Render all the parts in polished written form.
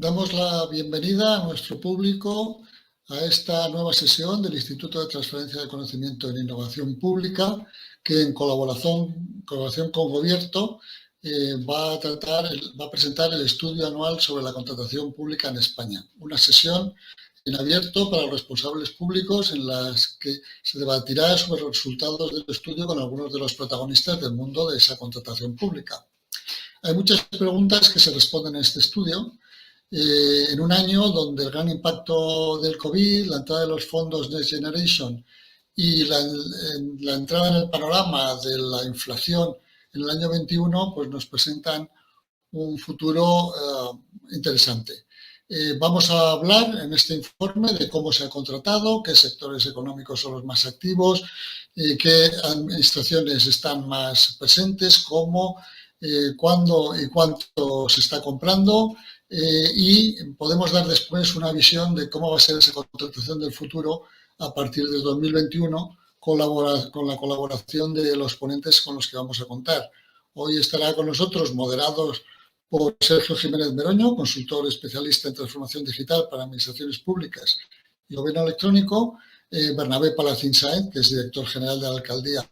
Damos la bienvenida a nuestro público a esta nueva sesión del Instituto de Transferencia de Conocimiento en Innovación Pública, que en colaboración con Gobierto va a presentar el estudio anual sobre la contratación pública en España. Una sesión en abierto para los responsables públicos en las que se debatirá sobre los resultados del estudio con algunos de los protagonistas del mundo de esa contratación pública. Hay muchas preguntas que se responden en este estudio. En un año donde el gran impacto del COVID, la entrada de los fondos Next Generation y la entrada en el panorama de la inflación en el año 21, pues nos presentan un futuro interesante. Vamos a hablar en este informe de cómo se ha contratado, qué sectores económicos son los más activos, qué administraciones están más presentes, cómo, cuándo y cuánto se está comprando, y podemos dar después una visión de cómo va a ser esa contratación del futuro a partir de 2021 con la colaboración de los ponentes con los que vamos a contar. Hoy estará con nosotros, moderados por Sergio Jiménez Meroño, consultor especialista en transformación digital para administraciones públicas y gobierno electrónico, Bernabé Palacín Sáenz, que es director general de la Alcaldía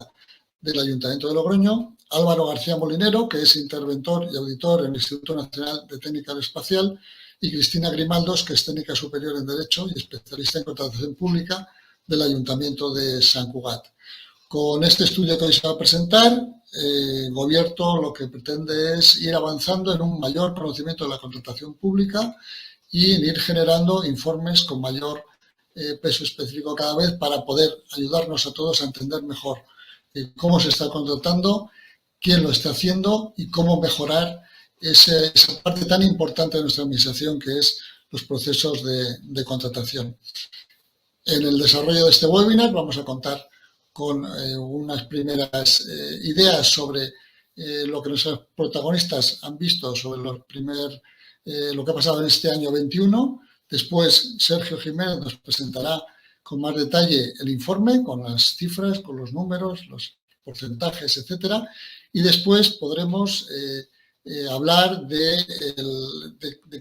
del Ayuntamiento de Logroño, Álvaro García Molinero, que es interventor y auditor en el Instituto Nacional de Técnica Aeroespacial, y Cristina Grimaldos, que es técnica superior en Derecho y especialista en contratación pública del Ayuntamiento de Sant Cugat. Con este estudio que hoy se va a presentar, Gobierto lo que pretende es ir avanzando en un mayor conocimiento de la contratación pública y en ir generando informes con mayor peso específico cada vez para poder ayudarnos a todos a entender mejor cómo se está contratando, quién lo está haciendo y cómo mejorar esa parte tan importante de nuestra administración que es los procesos de contratación. En el desarrollo de este webinar vamos a contar con unas primeras ideas sobre lo que nuestros protagonistas han visto sobre lo que ha pasado en este año 21. Después Sergio Jiménez nos presentará con más detalle el informe, con las cifras, con los números, los porcentajes, etcétera. Y después podremos hablar de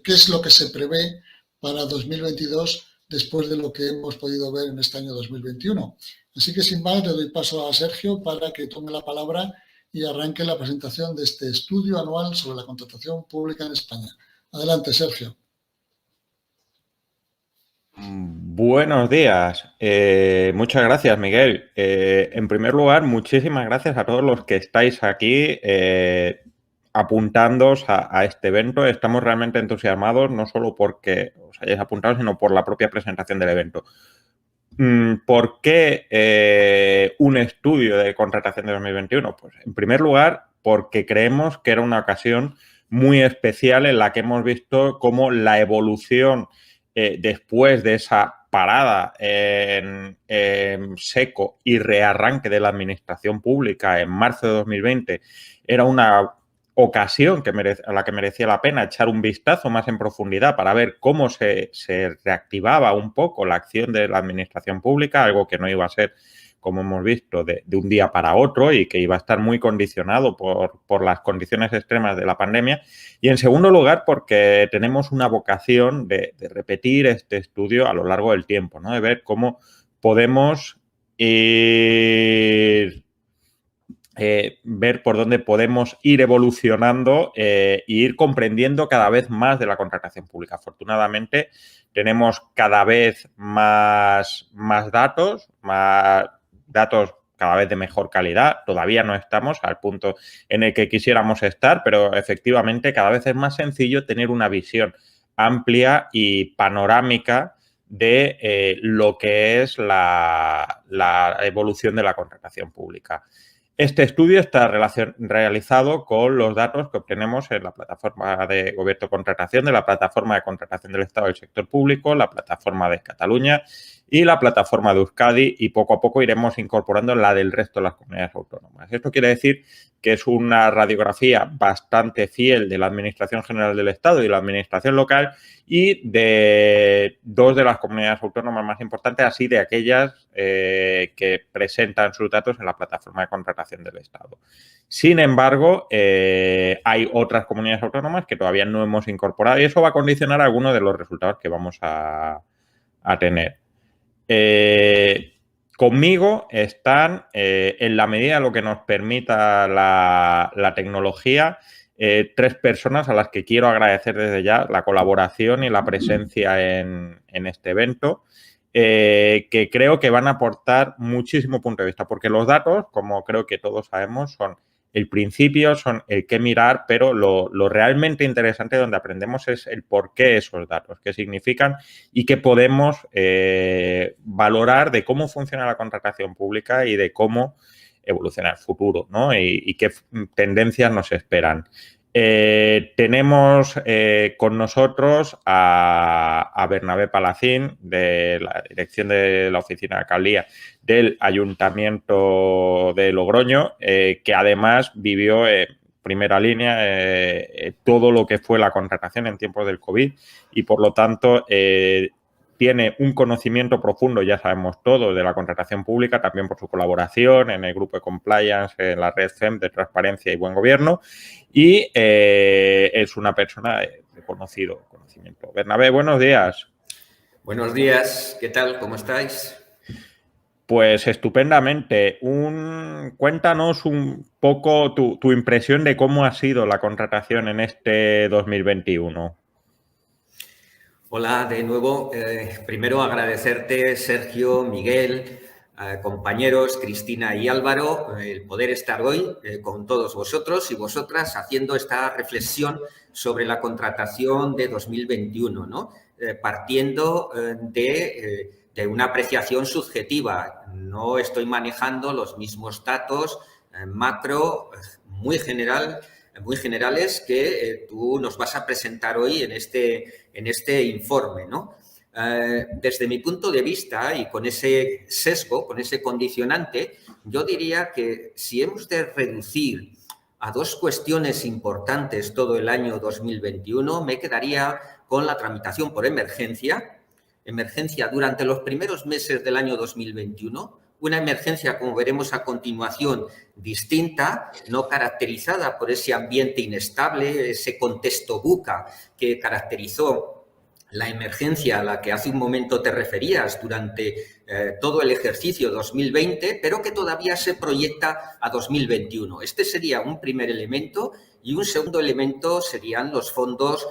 qué es lo que se prevé para 2022 después de lo que hemos podido ver en este año 2021. Así que sin más le doy paso a Sergio para que tome la palabra y arranque la presentación de este estudio anual sobre la contratación pública en España. Adelante, Sergio. Buenos días. Muchas gracias, Miguel. En primer lugar, muchísimas gracias a todos los que estáis aquí apuntándoos a este evento. Estamos realmente entusiasmados, no solo porque os hayáis apuntado, sino por la propia presentación del evento. ¿Por qué un estudio de contratación de 2021? Pues, en primer lugar, porque creemos que era una ocasión muy especial en la que hemos visto cómo la evolución después de esa parada en seco y rearranque de la administración pública en marzo de 2020 era una ocasión a la que merecía la pena echar un vistazo más en profundidad para ver cómo se reactivaba un poco la acción de la administración pública, algo que no iba a ser, como hemos visto, de un día para otro y que iba a estar muy condicionado por las condiciones extremas de la pandemia. Y en segundo lugar, porque tenemos una vocación de repetir este estudio a lo largo del tiempo, ¿no? De ver cómo podemos ver por dónde podemos ir evolucionando e ir comprendiendo cada vez más de la contratación pública. Afortunadamente, tenemos cada vez más datos cada vez de mejor calidad. Todavía no estamos al punto en el que quisiéramos estar, pero efectivamente cada vez es más sencillo tener una visión amplia y panorámica de lo que es la evolución de la contratación pública. Este estudio está realizado con los datos que obtenemos en la plataforma de Gobierno Contratación, de la plataforma de contratación del Estado del sector público, la plataforma de Cataluña y la plataforma de Euskadi, y poco a poco iremos incorporando la del resto de las comunidades autónomas. Esto quiere decir que es una radiografía bastante fiel de la Administración General del Estado y la Administración local y de dos de las comunidades autónomas más importantes, así de aquellas que presentan sus datos en la plataforma de contratación del Estado. Sin embargo, hay otras comunidades autónomas que todavía no hemos incorporado y eso va a condicionar algunos de los resultados que vamos a tener. Conmigo están, en la medida de lo que nos permita la tecnología, 3 personas a las que quiero agradecer desde ya la colaboración y la presencia en este evento, que creo que van a aportar muchísimo punto de vista, porque los datos, como creo que todos sabemos, son el principio, son el qué mirar, pero lo realmente interesante donde aprendemos es el por qué esos datos, qué significan y qué podemos valorar de cómo funciona la contratación pública y de cómo evoluciona el futuro, ¿no? Y qué tendencias nos esperan. Tenemos con nosotros a Bernabé Palacín, de la dirección de la Oficina de Alcaldía del Ayuntamiento de Logroño, que además vivió en primera línea todo lo que fue la contratación en tiempos del COVID y, por lo tanto, tiene un conocimiento profundo, ya sabemos todo, de la contratación pública, también por su colaboración en el grupo de compliance, en la red FEM de transparencia y buen gobierno, y es una persona de conocido conocimiento. Bernabé, buenos días. Buenos días, ¿qué tal? ¿Cómo estáis? Pues estupendamente. Cuéntanos un poco tu impresión de cómo ha sido la contratación en este 2021. Hola, de nuevo. Primero agradecerte, Sergio, Miguel, compañeros, Cristina y Álvaro, el poder estar hoy con todos vosotros y vosotras haciendo esta reflexión sobre la contratación de 2021, ¿no? Partiendo de una apreciación subjetiva. No estoy manejando los mismos datos macro muy generales que tú nos vas a presentar hoy en este informe, ¿no? Desde mi punto de vista y con ese sesgo, con ese condicionante, yo diría que si hemos de reducir a 2 cuestiones importantes todo el año 2021, me quedaría con la tramitación por emergencia durante los primeros meses del año 2021, una emergencia, como veremos a continuación, distinta, no caracterizada por ese ambiente inestable, ese contexto VUCA que caracterizó la emergencia a la que hace un momento te referías durante todo el ejercicio 2020, pero que todavía se proyecta a 2021. Este sería un primer elemento y un segundo elemento serían los fondos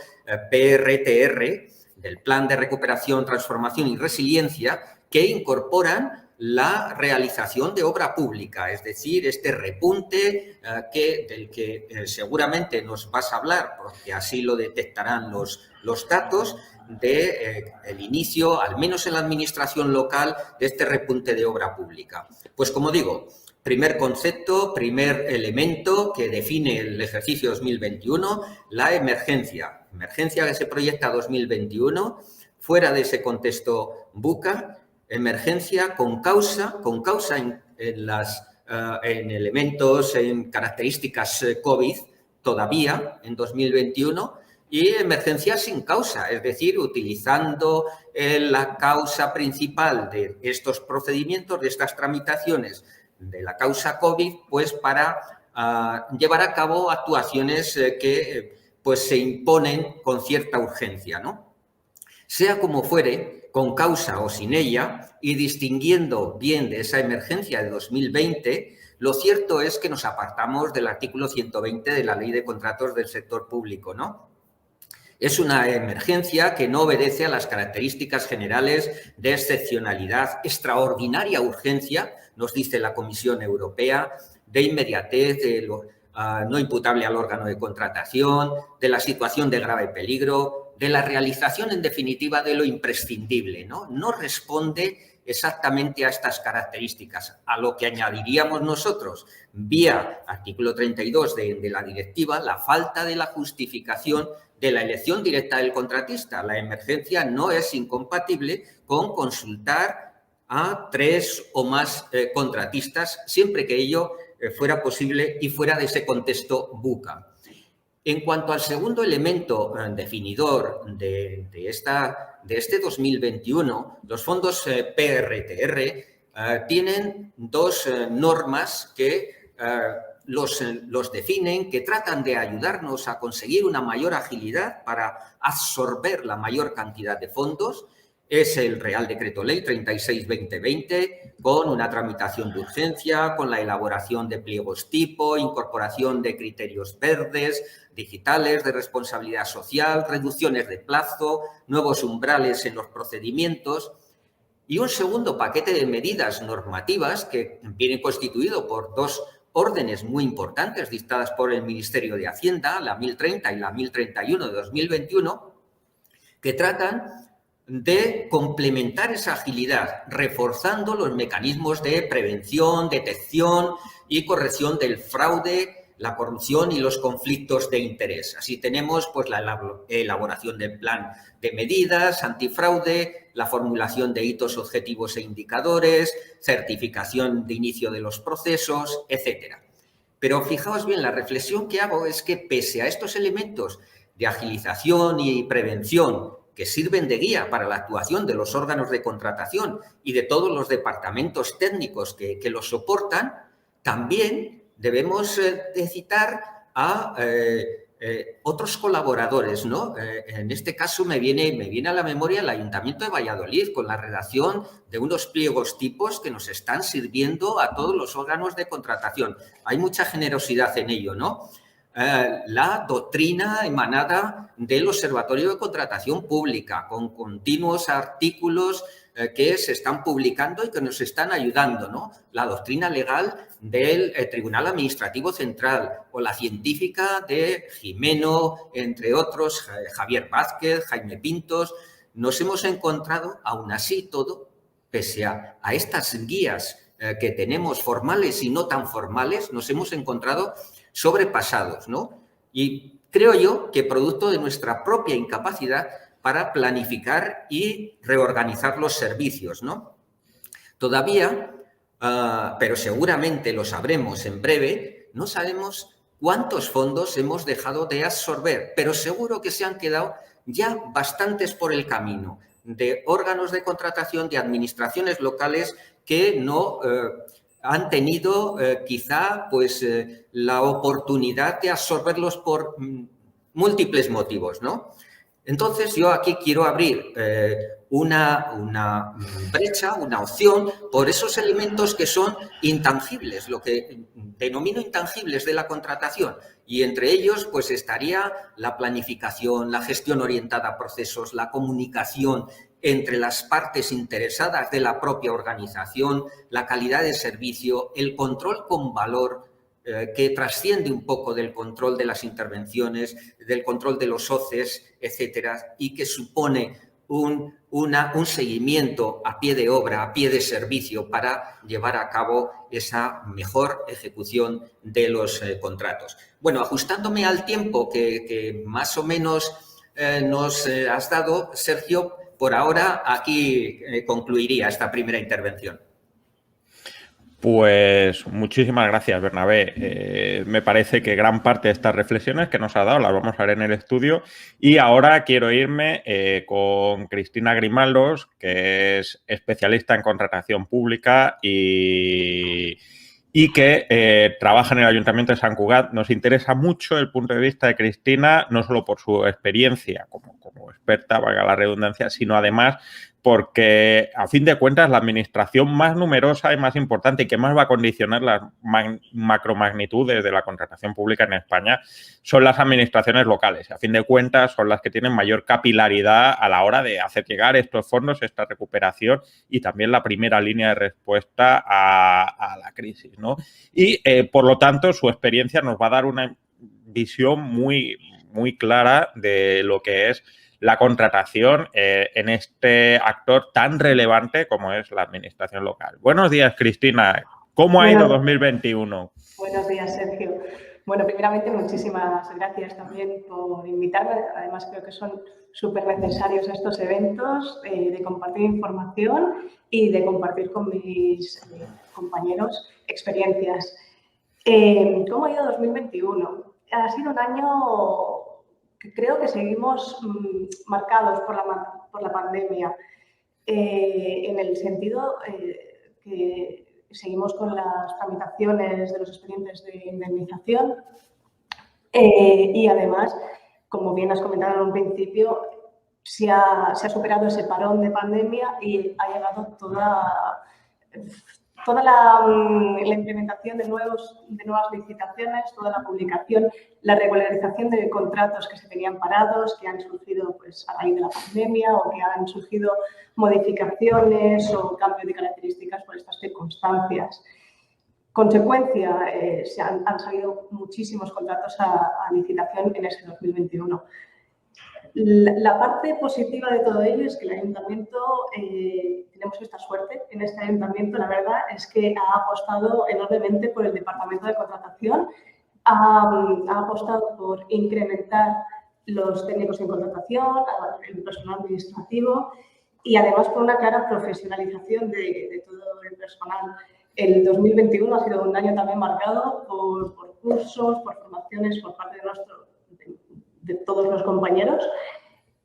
PRTR del Plan de Recuperación, Transformación y Resiliencia, que incorporan la realización de obra pública, es decir, este repunte del que seguramente nos vas a hablar, porque así lo detectarán los datos, del inicio, al menos en la administración local, de este repunte de obra pública. Pues como digo, primer concepto, primer elemento que define el ejercicio 2021, la emergencia. Emergencia que se proyecta a 2021, fuera de ese contexto VUCA, emergencia con causa en elementos, en características COVID todavía en 2021, y emergencia sin causa, es decir, utilizando la causa principal de estos procedimientos, de estas tramitaciones de la causa COVID, pues para llevar a cabo actuaciones que pues se imponen con cierta urgencia, ¿no? Sea como fuere, con causa o sin ella, y distinguiendo bien de esa emergencia de 2020, lo cierto es que nos apartamos del artículo 120 de la Ley de Contratos del Sector Público, ¿no? Es una emergencia que no obedece a las características generales de excepcionalidad, extraordinaria urgencia, nos dice la Comisión Europea, de inmediatez, no imputable al órgano de contratación, de la situación de grave peligro, de la realización, en definitiva, de lo imprescindible, ¿no? No responde exactamente a estas características, a lo que añadiríamos nosotros, vía artículo 32 de la directiva, la falta de la justificación de la elección directa del contratista. La emergencia no es incompatible con consultar a 3 o más contratistas, siempre que ello fuera posible y fuera de ese contexto BUCA. En cuanto al segundo elemento definidor de este 2021, los fondos PRTR tienen 2 normas que los definen, que tratan de ayudarnos a conseguir una mayor agilidad para absorber la mayor cantidad de fondos. Es el Real Decreto Ley 36/2020, con una tramitación de urgencia, con la elaboración de pliegos tipo, incorporación de criterios verdes, digitales, de responsabilidad social, reducciones de plazo, nuevos umbrales en los procedimientos y un segundo paquete de medidas normativas que viene constituido por 2 órdenes muy importantes dictadas por el Ministerio de Hacienda, la 1030 y la 1031 de 2021, que tratan de complementar esa agilidad, reforzando los mecanismos de prevención, detección y corrección del fraude, la corrupción y los conflictos de interés. Así tenemos pues, la elaboración del plan de medidas antifraude, la formulación de hitos objetivos e indicadores, certificación de inicio de los procesos, etcétera. Pero fijaos bien, la reflexión que hago es que pese a estos elementos de agilización y prevención que sirven de guía para la actuación de los órganos de contratación y de todos los departamentos técnicos que los soportan, también debemos de citar a otros colaboradores, ¿no? En este caso me viene a la memoria el Ayuntamiento de Valladolid con la redacción de unos pliegos tipos que nos están sirviendo a todos los órganos de contratación. Hay mucha generosidad en ello, ¿no? La doctrina emanada del Observatorio de Contratación Pública, con continuos artículos que se están publicando y que nos están ayudando, ¿no? La doctrina legal del Tribunal Administrativo Central o la científica de Jimeno, entre otros, Javier Vázquez, Jaime Pintos. Nos hemos encontrado, aún así todo, pese a estas guías que tenemos formales y no tan formales, nos hemos encontrado sobrepasados, ¿no? Y creo yo que producto de nuestra propia incapacidad para planificar y reorganizar los servicios, ¿no? Todavía, pero seguramente lo sabremos en breve, no sabemos cuántos fondos hemos dejado de absorber, pero seguro que se han quedado ya bastantes por el camino, de órganos de contratación, de administraciones locales que no han tenido quizá pues, la oportunidad de absorberlos por múltiples motivos, ¿no? Entonces, yo aquí quiero abrir una brecha, una opción por esos elementos que son intangibles, lo que denomino intangibles de la contratación. Y entre ellos, pues estaría la planificación, la gestión orientada a procesos, la comunicación entre las partes interesadas de la propia organización, la calidad de servicio, el control con valor, que trasciende un poco del control de las intervenciones, del control de los OCEs, etcétera, y que supone un seguimiento a pie de obra, a pie de servicio para llevar a cabo esa mejor ejecución de los contratos. Bueno, ajustándome al tiempo que más o menos nos has dado, Sergio, por ahora aquí concluiría esta primera intervención. Pues muchísimas gracias, Bernabé. Me parece que gran parte de estas reflexiones que nos ha dado las vamos a ver en el estudio. Y ahora quiero irme con Cristina Grimaldos, que es especialista en contratación pública y que trabaja en el Ayuntamiento de Sant Cugat. Nos interesa mucho el punto de vista de Cristina, no solo por su experiencia como experta, valga la redundancia, sino además porque, a fin de cuentas, la administración más numerosa y más importante y que más va a condicionar las macromagnitudes de la contratación pública en España son las administraciones locales. A fin de cuentas, son las que tienen mayor capilaridad a la hora de hacer llegar estos fondos, esta recuperación y también la primera línea de respuesta a la crisis, ¿no? Y, por lo tanto, su experiencia nos va a dar una visión muy, muy clara de lo que es la contratación en este actor tan relevante como es la administración local. Buenos días, Cristina. ¿Cómo ha ido 2021? Buenos días, Sergio. Bueno, primeramente, muchísimas gracias también por invitarme. Además, creo que son súper necesarios estos eventos de compartir información y de compartir con mis compañeros experiencias. ¿Cómo ha ido 2021? Ha sido un año que creo que seguimos marcados por la pandemia, en el sentido que seguimos con las tramitaciones de los expedientes de indemnización y además, como bien has comentado en un principio, se ha superado ese parón de pandemia y ha llegado toda la implementación de nuevas licitaciones, toda la publicación, la regularización de contratos que se tenían parados, que han surgido pues, a raíz de la pandemia o que han surgido modificaciones o cambio de características por estas circunstancias. Consecuencia, han salido muchísimos contratos a licitación en ese 2021. La parte positiva de todo ello es que el ayuntamiento, tenemos esta suerte en este ayuntamiento, la verdad es que ha apostado enormemente por el departamento de contratación, ha apostado por incrementar los técnicos en contratación, el personal administrativo y además por una clara profesionalización de todo el personal. El 2021 ha sido un año también marcado por cursos, por formaciones por parte de todos los compañeros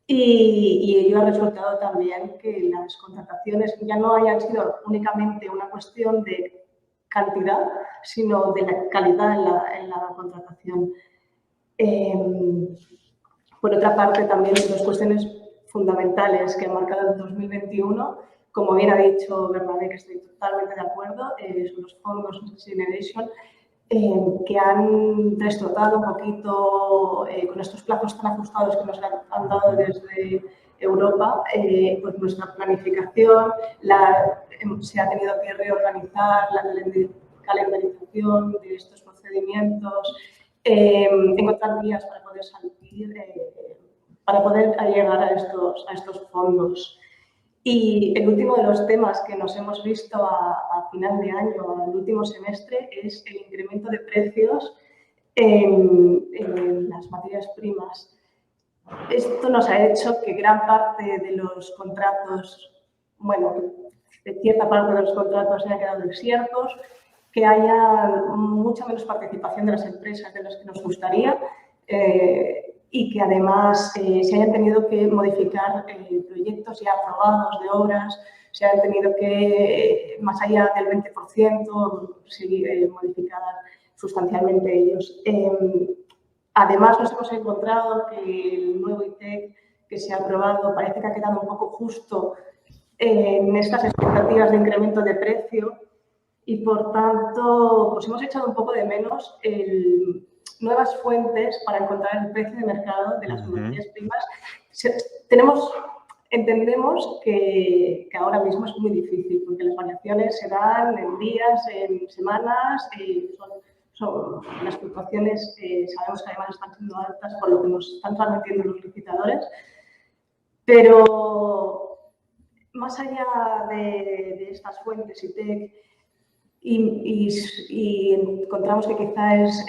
y ello ha resultado también que las contrataciones ya no hayan sido únicamente una cuestión de cantidad, sino de la calidad en la contratación. Por otra parte, también dos cuestiones fundamentales que han marcado el 2021, como bien ha dicho Bernabé, que estoy totalmente de acuerdo, son los fondos Next Generation, que han destrozado un poquito, con estos plazos tan ajustados que nos han dado desde Europa, pues nuestra planificación, se ha tenido que reorganizar la calendarización de estos procedimientos, encontrar vías para poder salir, para poder llegar a estos fondos. Y el último de los temas que nos hemos visto a final de año, al último semestre, es el incremento de precios en las materias primas. Esto nos ha hecho que gran parte de los contratos, bueno, de cierta parte de los contratos se hayan quedado desiertos, que haya mucha menos participación de las empresas de las que nos gustaría y que además se hayan tenido que modificar proyectos ya aprobados de obras, se hayan tenido que, más allá del 20%, seguir modificar sustancialmente ellos. Además, nos hemos encontrado que el nuevo ITEC que se ha aprobado parece que ha quedado un poco justo en estas expectativas de incremento de precio y, por tanto, pues hemos echado un poco de menos nuevas fuentes para encontrar el precio de mercado de las materias primas. Entendemos que ahora mismo es muy difícil porque las variaciones se dan en días, en semanas, las fluctuaciones sabemos que además están siendo altas por lo que nos están transmitiendo los licitadores, pero más allá de estas fuentes ITEC, y encontramos que quizá es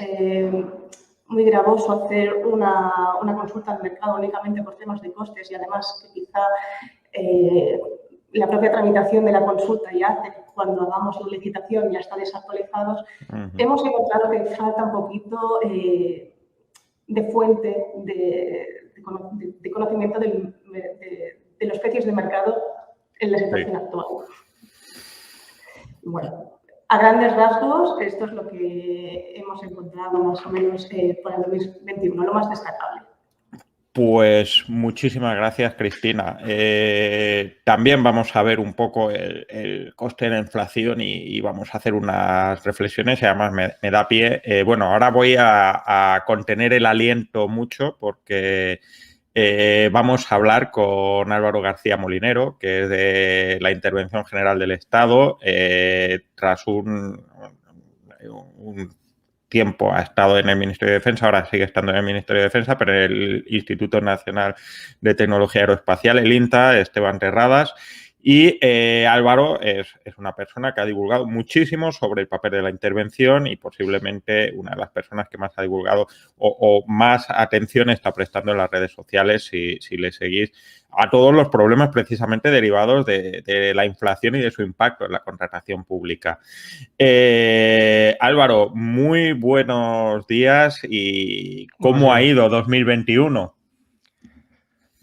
muy gravoso hacer una consulta al mercado únicamente por temas de costes y además que quizá la propia tramitación de la consulta ya hace cuando hagamos la licitación ya está desactualizados. Hemos encontrado que falta un poquito de fuente de conocimiento de los precios de mercado en la situación actual. Bueno, a grandes rasgos, esto es lo que hemos encontrado más o menos para el 2021, lo más destacable. Pues muchísimas gracias, Cristina. También vamos a ver un poco el coste de la inflación y vamos a hacer unas reflexiones y además me da pie. Bueno, ahora voy a contener el aliento mucho porque vamos a hablar con Álvaro García Molinero, que es de la Intervención General del Estado, tras un tiempo ha estado en el Ministerio de Defensa, ahora sigue estando en el Ministerio de Defensa, pero en el Instituto Nacional de Tecnología Aeroespacial, el INTA, Esteban Terradas, Y Álvaro es una persona que ha divulgado muchísimo sobre el papel de la intervención y posiblemente una de las personas que más ha divulgado o más atención está prestando en las redes sociales si le seguís a todos los problemas precisamente derivados de la inflación y de su impacto en la contratación pública. Álvaro, muy buenos días y ¿cómo ha ido 2021?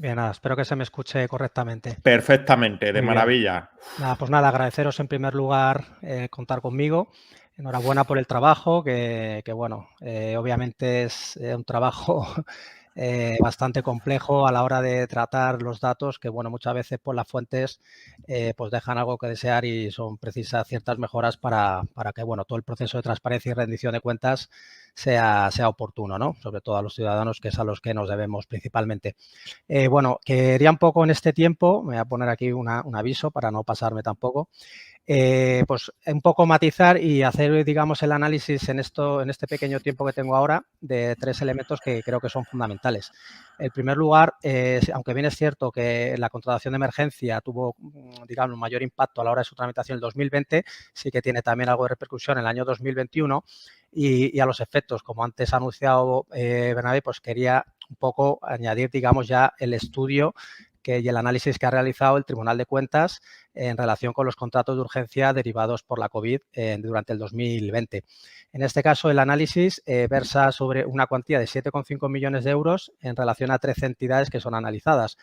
Bien, nada, espero que se me escuche correctamente. Perfectamente, de maravilla. Nada, pues nada, agradeceros en primer lugar contar conmigo. Enhorabuena por el trabajo, que bueno, obviamente es un trabajo bastante complejo a la hora de tratar los datos, que bueno, muchas veces pues las fuentes pues dejan algo que desear y son precisas ciertas mejoras para que bueno, todo el proceso de transparencia y rendición de cuentas sea oportuno, ¿no? Sobre todo a los ciudadanos, que es a los que nos debemos principalmente. Bueno, quería un poco en este tiempo, me voy a poner aquí un aviso para no pasarme tampoco, pues un poco matizar y hacer, digamos, el análisis en este pequeño tiempo que tengo ahora de 3 elementos que creo que son fundamentales. En primer lugar, aunque bien es cierto que la contratación de emergencia tuvo, digamos, un mayor impacto a la hora de su tramitación en el 2020, sí que tiene también algo de repercusión en el año 2021 y a los efectos, como antes ha anunciado Bernabé, pues quería un poco añadir, digamos, ya el estudio y el análisis que ha realizado el Tribunal de Cuentas en relación con los contratos de urgencia derivados por la COVID durante el 2020. En este caso, el análisis versa sobre una cuantía de 7,5 millones de euros en relación a 13 entidades que son analizadas.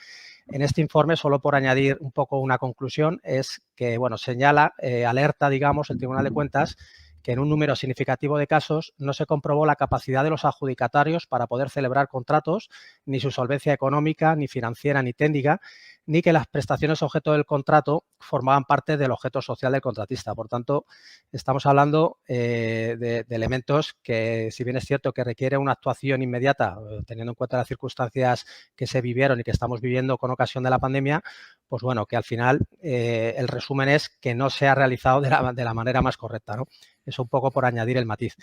En este informe, solo por añadir un poco una conclusión, es que, bueno, señala, alerta, digamos, el Tribunal de Cuentas que en un número significativo de casos no se comprobó la capacidad de los adjudicatarios para poder celebrar contratos, ni su solvencia económica, ni financiera, ni técnica, ni que las prestaciones objeto del contrato formaban parte del objeto social del contratista. Por tanto, estamos hablando de elementos que, si bien es cierto que requiere una actuación inmediata, teniendo en cuenta las circunstancias que se vivieron y que estamos viviendo con ocasión de la pandemia, pues bueno, que al final el resumen es que no se ha realizado de la manera más correcta, ¿no? Eso un poco por añadir el matiz.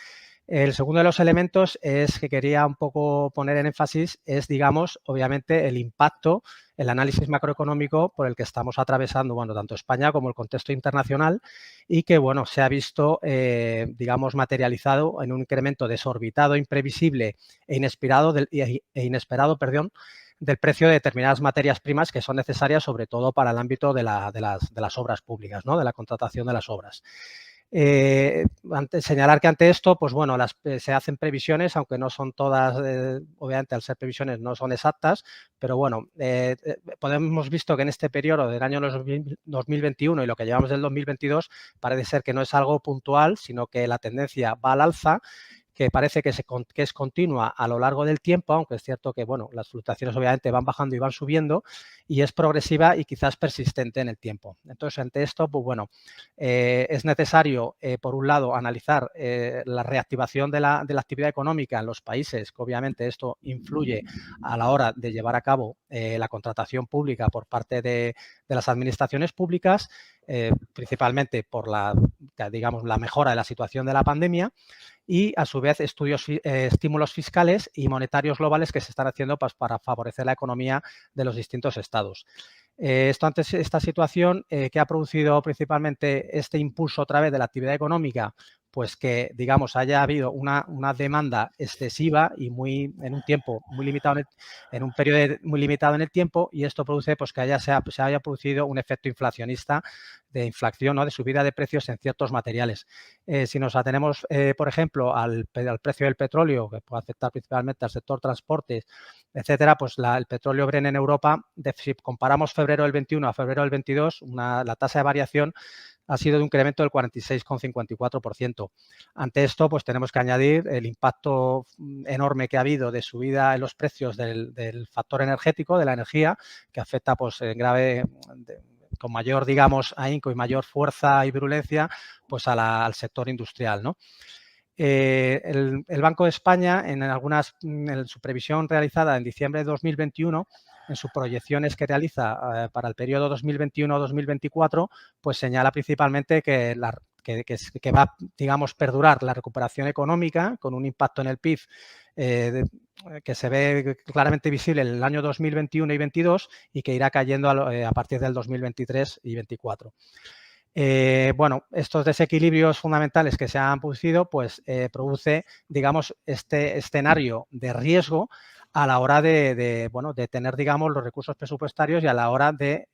El segundo de los elementos es que quería un poco poner en énfasis es, digamos, obviamente el impacto, el análisis macroeconómico por el que estamos atravesando, bueno, tanto España como el contexto internacional y que, bueno, se ha visto, digamos, materializado en un incremento desorbitado, imprevisible e inesperado, del precio de determinadas materias primas que son necesarias sobre todo para el ámbito de las obras públicas, ¿no? De la contratación de las obras. Señalar que ante esto, pues bueno, se hacen previsiones, aunque no son todas, obviamente al ser previsiones no son exactas, pero bueno, hemos visto que en este periodo del año 2021 y lo que llevamos del 2022 parece ser que no es algo puntual, sino que la tendencia va al alza, que parece que es continua a lo largo del tiempo, aunque es cierto que, bueno, las fluctuaciones obviamente van bajando y van subiendo y es progresiva y quizás persistente en el tiempo. Entonces, ante esto, pues bueno, es necesario, por un lado, analizar la reactivación de la actividad económica en los países, que obviamente esto influye a la hora de llevar a cabo la contratación pública por parte de las administraciones públicas, principalmente por la mejora de la situación de la pandemia y, a su vez, estímulos fiscales y monetarios globales que se están haciendo para favorecer la economía de los distintos estados. Esta situación que ha producido principalmente este impulso otra vez de la actividad económica, pues que, digamos, haya habido una demanda excesiva y en un tiempo muy limitado, en un periodo muy limitado en el tiempo, y esto produce pues que se haya producido un efecto inflacionista de inflación, ¿no? De subida de precios en ciertos materiales. Si nos atenemos, por ejemplo, al precio del petróleo, que puede afectar principalmente al sector transportes, etcétera, pues el petróleo Brent en Europa, si comparamos febrero del 21 a febrero del 22, la tasa de variación ha sido de un incremento del 46,54%. Ante esto, pues tenemos que añadir el impacto enorme que ha habido de subida en los precios del factor energético, de la energía, que afecta pues con mayor, digamos, ahínco y mayor fuerza y virulencia pues al sector industrial, ¿no? El Banco de España, en su previsión realizada en diciembre de 2021, en sus proyecciones que realiza para el periodo 2021-2024, pues señala principalmente que que va, digamos, perdurar la recuperación económica con un impacto en el PIB que se ve claramente visible en el año 2021 y 2022 y que irá cayendo a partir del 2023 y 2024. Bueno, estos desequilibrios fundamentales que se han producido, pues produce, digamos, este escenario de riesgo a la hora de tener, digamos, los recursos presupuestarios y a la hora de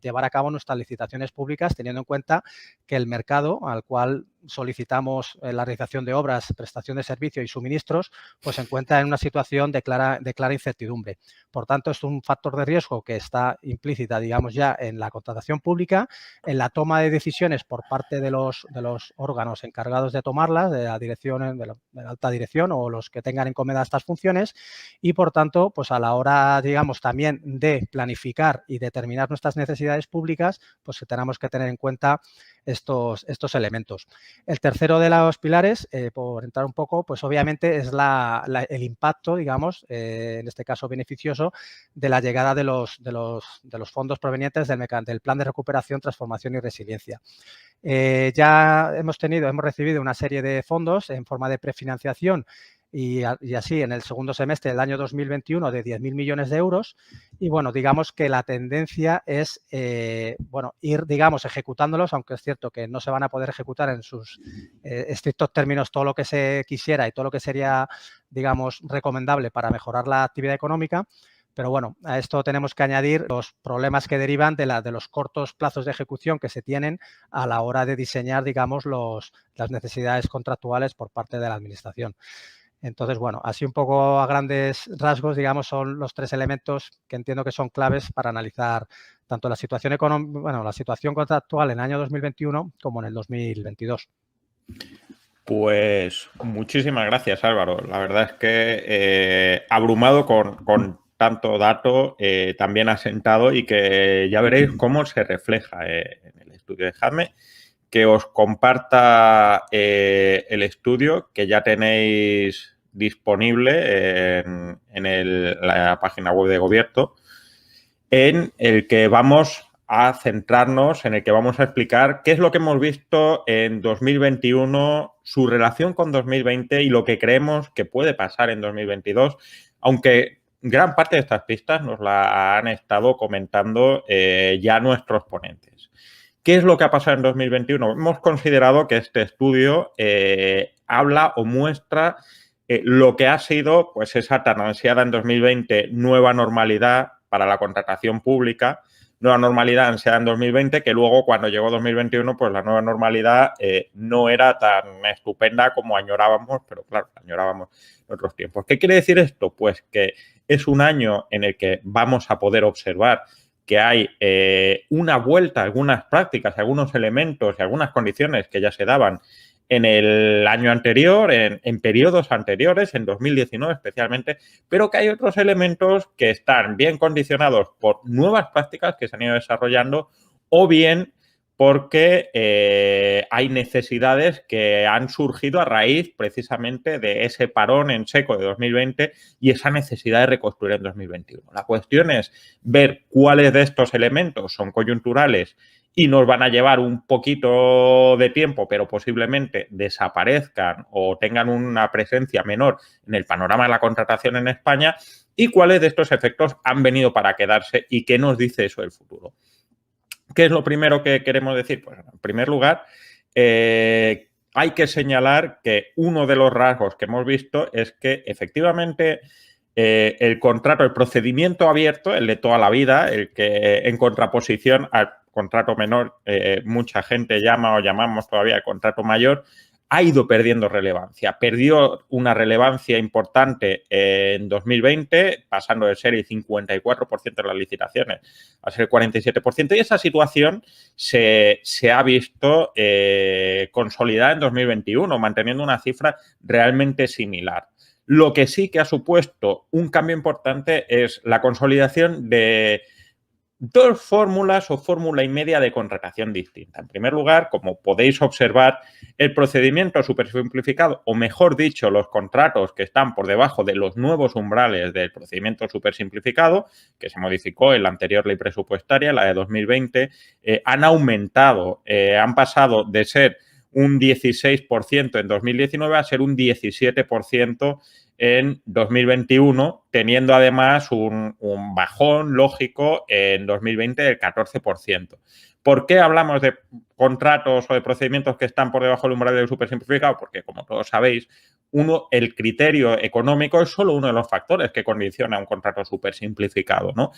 llevar a cabo nuestras licitaciones públicas, teniendo en cuenta que el mercado al cual solicitamos la realización de obras, prestación de servicios y suministros, pues se encuentra en una situación de clara incertidumbre. Por tanto, es un factor de riesgo que está implícita, digamos, ya en la contratación pública, en la toma de decisiones por parte de los órganos encargados de tomarlas, de la dirección, de la alta dirección o los que tengan encomendadas estas funciones y, por tanto, pues a la hora, digamos, también de planificar y determinar nuestras necesidades públicas, pues tenemos que tener en cuenta estos elementos. El tercero de los pilares, por entrar un poco, pues obviamente es el impacto, digamos, en este caso beneficioso, de la llegada de los fondos provenientes del Plan de Recuperación, Transformación y Resiliencia. Ya hemos recibido una serie de fondos en forma de prefinanciación y así en el segundo semestre del año 2021 de 10.000 millones de euros y, bueno, digamos que la tendencia es, ir, digamos, ejecutándolos, aunque es cierto que no se van a poder ejecutar en sus estrictos términos todo lo que se quisiera y todo lo que sería, digamos, recomendable para mejorar la actividad económica. Pero bueno, a esto tenemos que añadir los problemas que derivan de los cortos plazos de ejecución que se tienen a la hora de diseñar, digamos, las necesidades contractuales por parte de la Administración. Entonces, bueno, así un poco a grandes rasgos, digamos, son los tres elementos que entiendo que son claves para analizar tanto la situación la situación contractual en el año 2021 como en el 2022. Pues muchísimas gracias, Álvaro. La verdad es que abrumado con tanto dato también asentado y que ya veréis cómo se refleja en el estudio. Dejadme que os comparta el estudio que ya tenéis disponible en la página web de Gobierto, en el que vamos a centrarnos, en el que vamos a explicar qué es lo que hemos visto en 2021, su relación con 2020 y lo que creemos que puede pasar en 2022, aunque gran parte de estas pistas nos la han estado comentando ya nuestros ponentes. ¿Qué es lo que ha pasado en 2021? Hemos considerado que este estudio habla o muestra lo que ha sido, pues, esa tan ansiada en 2020 nueva normalidad para la contratación pública, nueva normalidad ansiada en 2020, que luego cuando llegó 2021, pues la nueva normalidad no era tan estupenda como añorábamos, pero claro, añorábamos en otros tiempos. ¿Qué quiere decir esto? Pues que es un año en el que vamos a poder observar que hay una vuelta a algunas prácticas, algunos elementos y algunas condiciones que ya se daban en el año anterior, en periodos anteriores, en 2019 especialmente, pero que hay otros elementos que están bien condicionados por nuevas prácticas que se han ido desarrollando o bien porque hay necesidades que han surgido a raíz precisamente de ese parón en seco de 2020 y esa necesidad de reconstruir en 2021. La cuestión es ver cuáles de estos elementos son coyunturales y nos van a llevar un poquito de tiempo, pero posiblemente desaparezcan o tengan una presencia menor en el panorama de la contratación en España, y cuáles de estos efectos han venido para quedarse y qué nos dice eso del futuro. ¿Qué es lo primero que queremos decir? Pues, en primer lugar, hay que señalar que uno de los rasgos que hemos visto es que efectivamente el contrato, el procedimiento abierto, el de toda la vida, el que en contraposición al contrato menor, mucha gente llama o llamamos todavía el contrato mayor, ha ido perdiendo relevancia. Perdió una relevancia importante en 2020, pasando de ser el 54% de las licitaciones a ser el 47%, y esa situación se ha visto consolidada en 2021, manteniendo una cifra realmente similar. Lo que sí que ha supuesto un cambio importante es la consolidación de dos fórmulas o fórmula y media de contratación distinta. En primer lugar, como podéis observar, el procedimiento supersimplificado, o mejor dicho, los contratos que están por debajo de los nuevos umbrales del procedimiento supersimplificado, que se modificó en la anterior ley presupuestaria, la de 2020, han aumentado, han pasado de ser un 16% en 2019 a ser un 17% en 2021, teniendo además un bajón lógico en 2020 del 14%. ¿Por qué hablamos de contratos o de procedimientos que están por debajo del umbral del supersimplificado? Porque, como todos sabéis, el criterio económico es solo uno de los factores que condiciona un contrato supersimplificado, ¿no?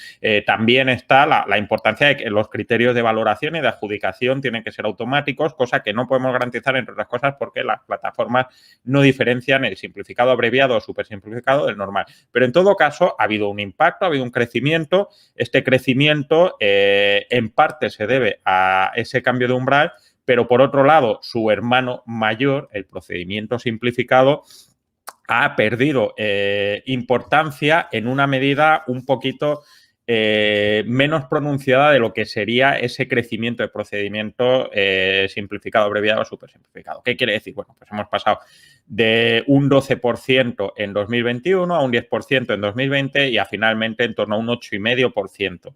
También está la importancia de que los criterios de valoración y de adjudicación tienen que ser automáticos, cosa que no podemos garantizar, entre otras cosas, porque las plataformas no diferencian el simplificado abreviado o supersimplificado del normal. Pero en todo caso, ha habido un impacto, ha habido un crecimiento. Este crecimiento en parte se debe a ese cambio de umbral, pero por otro lado, su hermano mayor, el procedimiento simplificado, ha perdido importancia en una medida un poquito menos pronunciada de lo que sería ese crecimiento de procedimiento simplificado, abreviado o supersimplificado. ¿Qué quiere decir? Bueno, pues hemos pasado de un 12% en 2021 a un 10% en 2020 y a finalmente en torno a un 8,5%.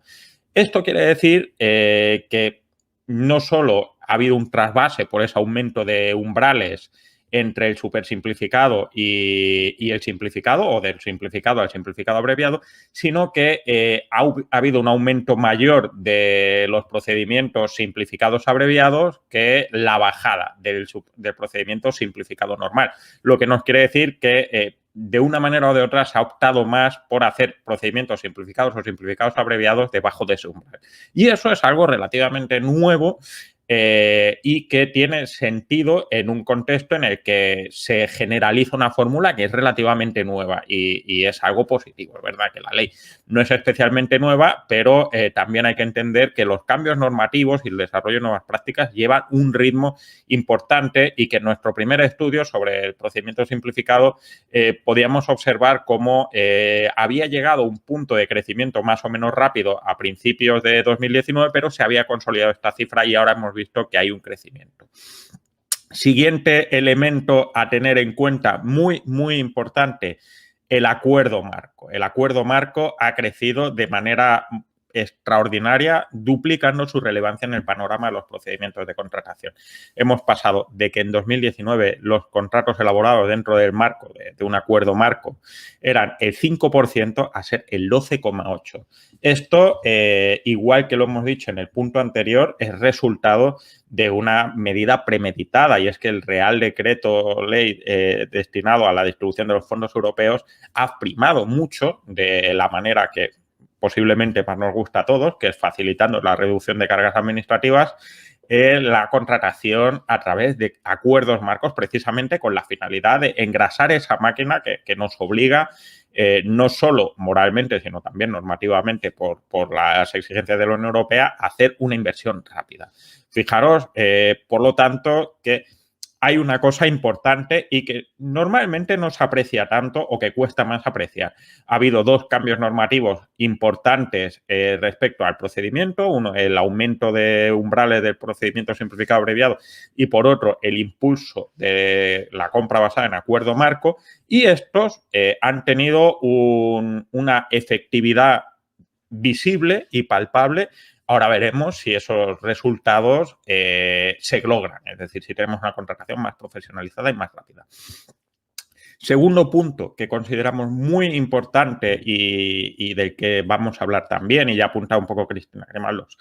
Esto quiere decir que no solo ha habido un trasvase por ese aumento de umbrales entre el supersimplificado y el simplificado, o del simplificado al simplificado abreviado, sino que ha habido un aumento mayor de los procedimientos simplificados abreviados que la bajada del procedimiento simplificado normal. Lo que nos quiere decir que de una manera o de otra se ha optado más por hacer procedimientos simplificados o simplificados abreviados debajo de ese umbral. Y eso es algo relativamente nuevo y que tiene sentido en un contexto en el que se generaliza una fórmula que es relativamente nueva y es algo positivo. Es verdad que la ley no es especialmente nueva, pero también hay que entender que los cambios normativos y el desarrollo de nuevas prácticas llevan un ritmo importante y que en nuestro primer estudio sobre el procedimiento simplificado podíamos observar cómo había llegado a un punto de crecimiento más o menos rápido a principios de 2019, pero se había consolidado esta cifra y ahora hemos visto que hay un crecimiento. Siguiente elemento a tener en cuenta, muy, muy importante, el acuerdo marco. El acuerdo marco ha crecido de manera extraordinaria, duplicando su relevancia en el panorama de los procedimientos de contratación. Hemos pasado de que en 2019 los contratos elaborados dentro del marco, de un acuerdo marco, eran el 5% a ser el 12,8%. Esto, igual que lo hemos dicho en el punto anterior, es resultado de una medida premeditada, y es que el Real Decreto Ley destinado a la distribución de los fondos europeos ha primado mucho de la manera que posiblemente más nos gusta a todos, que es facilitando la reducción de cargas administrativas, la contratación a través de acuerdos marcos, precisamente con la finalidad de engrasar esa máquina que nos obliga, no solo moralmente, sino también normativamente por las exigencias de la Unión Europea, a hacer una inversión rápida. Fijaros, por lo tanto, que hay una cosa importante y que normalmente no se aprecia tanto o que cuesta más apreciar. Ha habido dos cambios normativos importantes respecto al procedimiento. Uno, el aumento de umbrales del procedimiento simplificado abreviado y, por otro, el impulso de la compra basada en acuerdo marco. Y estos han tenido una efectividad visible y palpable. Ahora veremos si esos resultados se logran, es decir, si tenemos una contratación más profesionalizada y más rápida. Segundo punto que consideramos muy importante y del que vamos a hablar también, y ya ha apuntado un poco Cristina Grimaldos,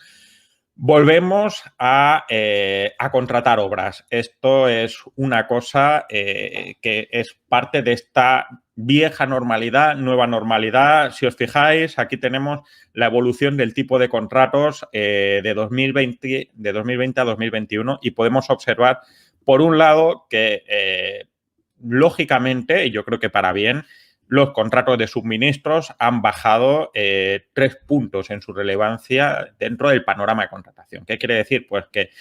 volvemos a contratar obras. Esto es una cosa que es parte de esta vieja normalidad, nueva normalidad. Si os fijáis, aquí tenemos la evolución del tipo de contratos de 2020 a 2021 y podemos observar, por un lado, que lógicamente, y yo creo que para bien, los contratos de suministros han bajado 3 puntos en su relevancia dentro del panorama de contratación. ¿Qué quiere decir? Pues que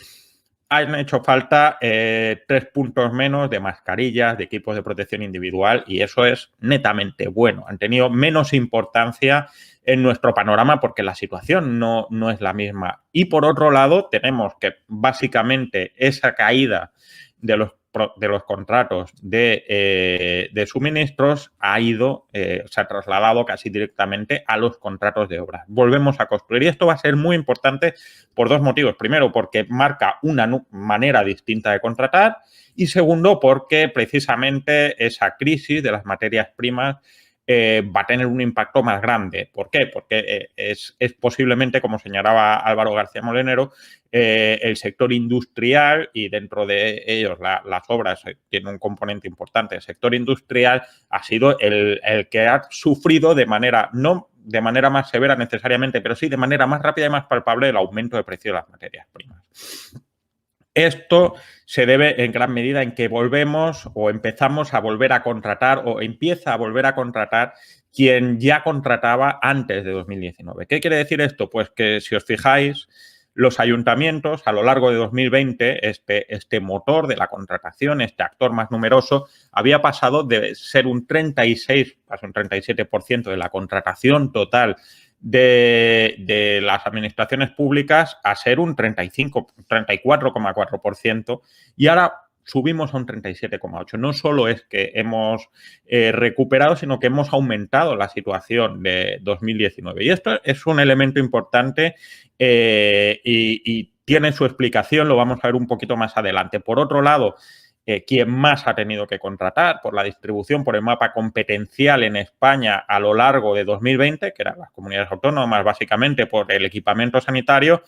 han hecho falta 3 puntos menos de mascarillas, de equipos de protección individual, y eso es netamente bueno. Han tenido menos importancia en nuestro panorama porque la situación no es la misma. Y por otro lado, tenemos que básicamente esa caída de los los contratos de suministros ha ido, se ha trasladado casi directamente a los contratos de obra. Volvemos a construir y esto va a ser muy importante por dos motivos. Primero, porque marca una manera distinta de contratar y segundo, porque precisamente esa crisis de las materias primas va a tener un impacto más grande. ¿Por qué? Porque es posiblemente, como señalaba Álvaro García Molinero, el sector industrial y dentro de ellos las obras tienen un componente importante. El sector industrial ha sido el que ha sufrido no de manera más severa necesariamente, pero sí de manera más rápida y más palpable el aumento de precio de las materias primas. Esto se debe en gran medida en que volvemos o empezamos a volver a contratar o empieza a volver a contratar quien ya contrataba antes de 2019. ¿Qué quiere decir esto? Pues que si os fijáis, los ayuntamientos a lo largo de 2020, este motor de la contratación, este actor más numeroso, había pasado de ser un 36, casi un 37% de la contratación total de las administraciones públicas a ser un 34,4% y ahora subimos a un 37,8%. No solo es que hemos recuperado, sino que hemos aumentado la situación de 2019. Y esto es un elemento importante y tiene su explicación, lo vamos a ver un poquito más adelante. Por otro lado, quien más ha tenido que contratar por la distribución, por el mapa competencial en España a lo largo de 2020, que eran las comunidades autónomas, básicamente por el equipamiento sanitario,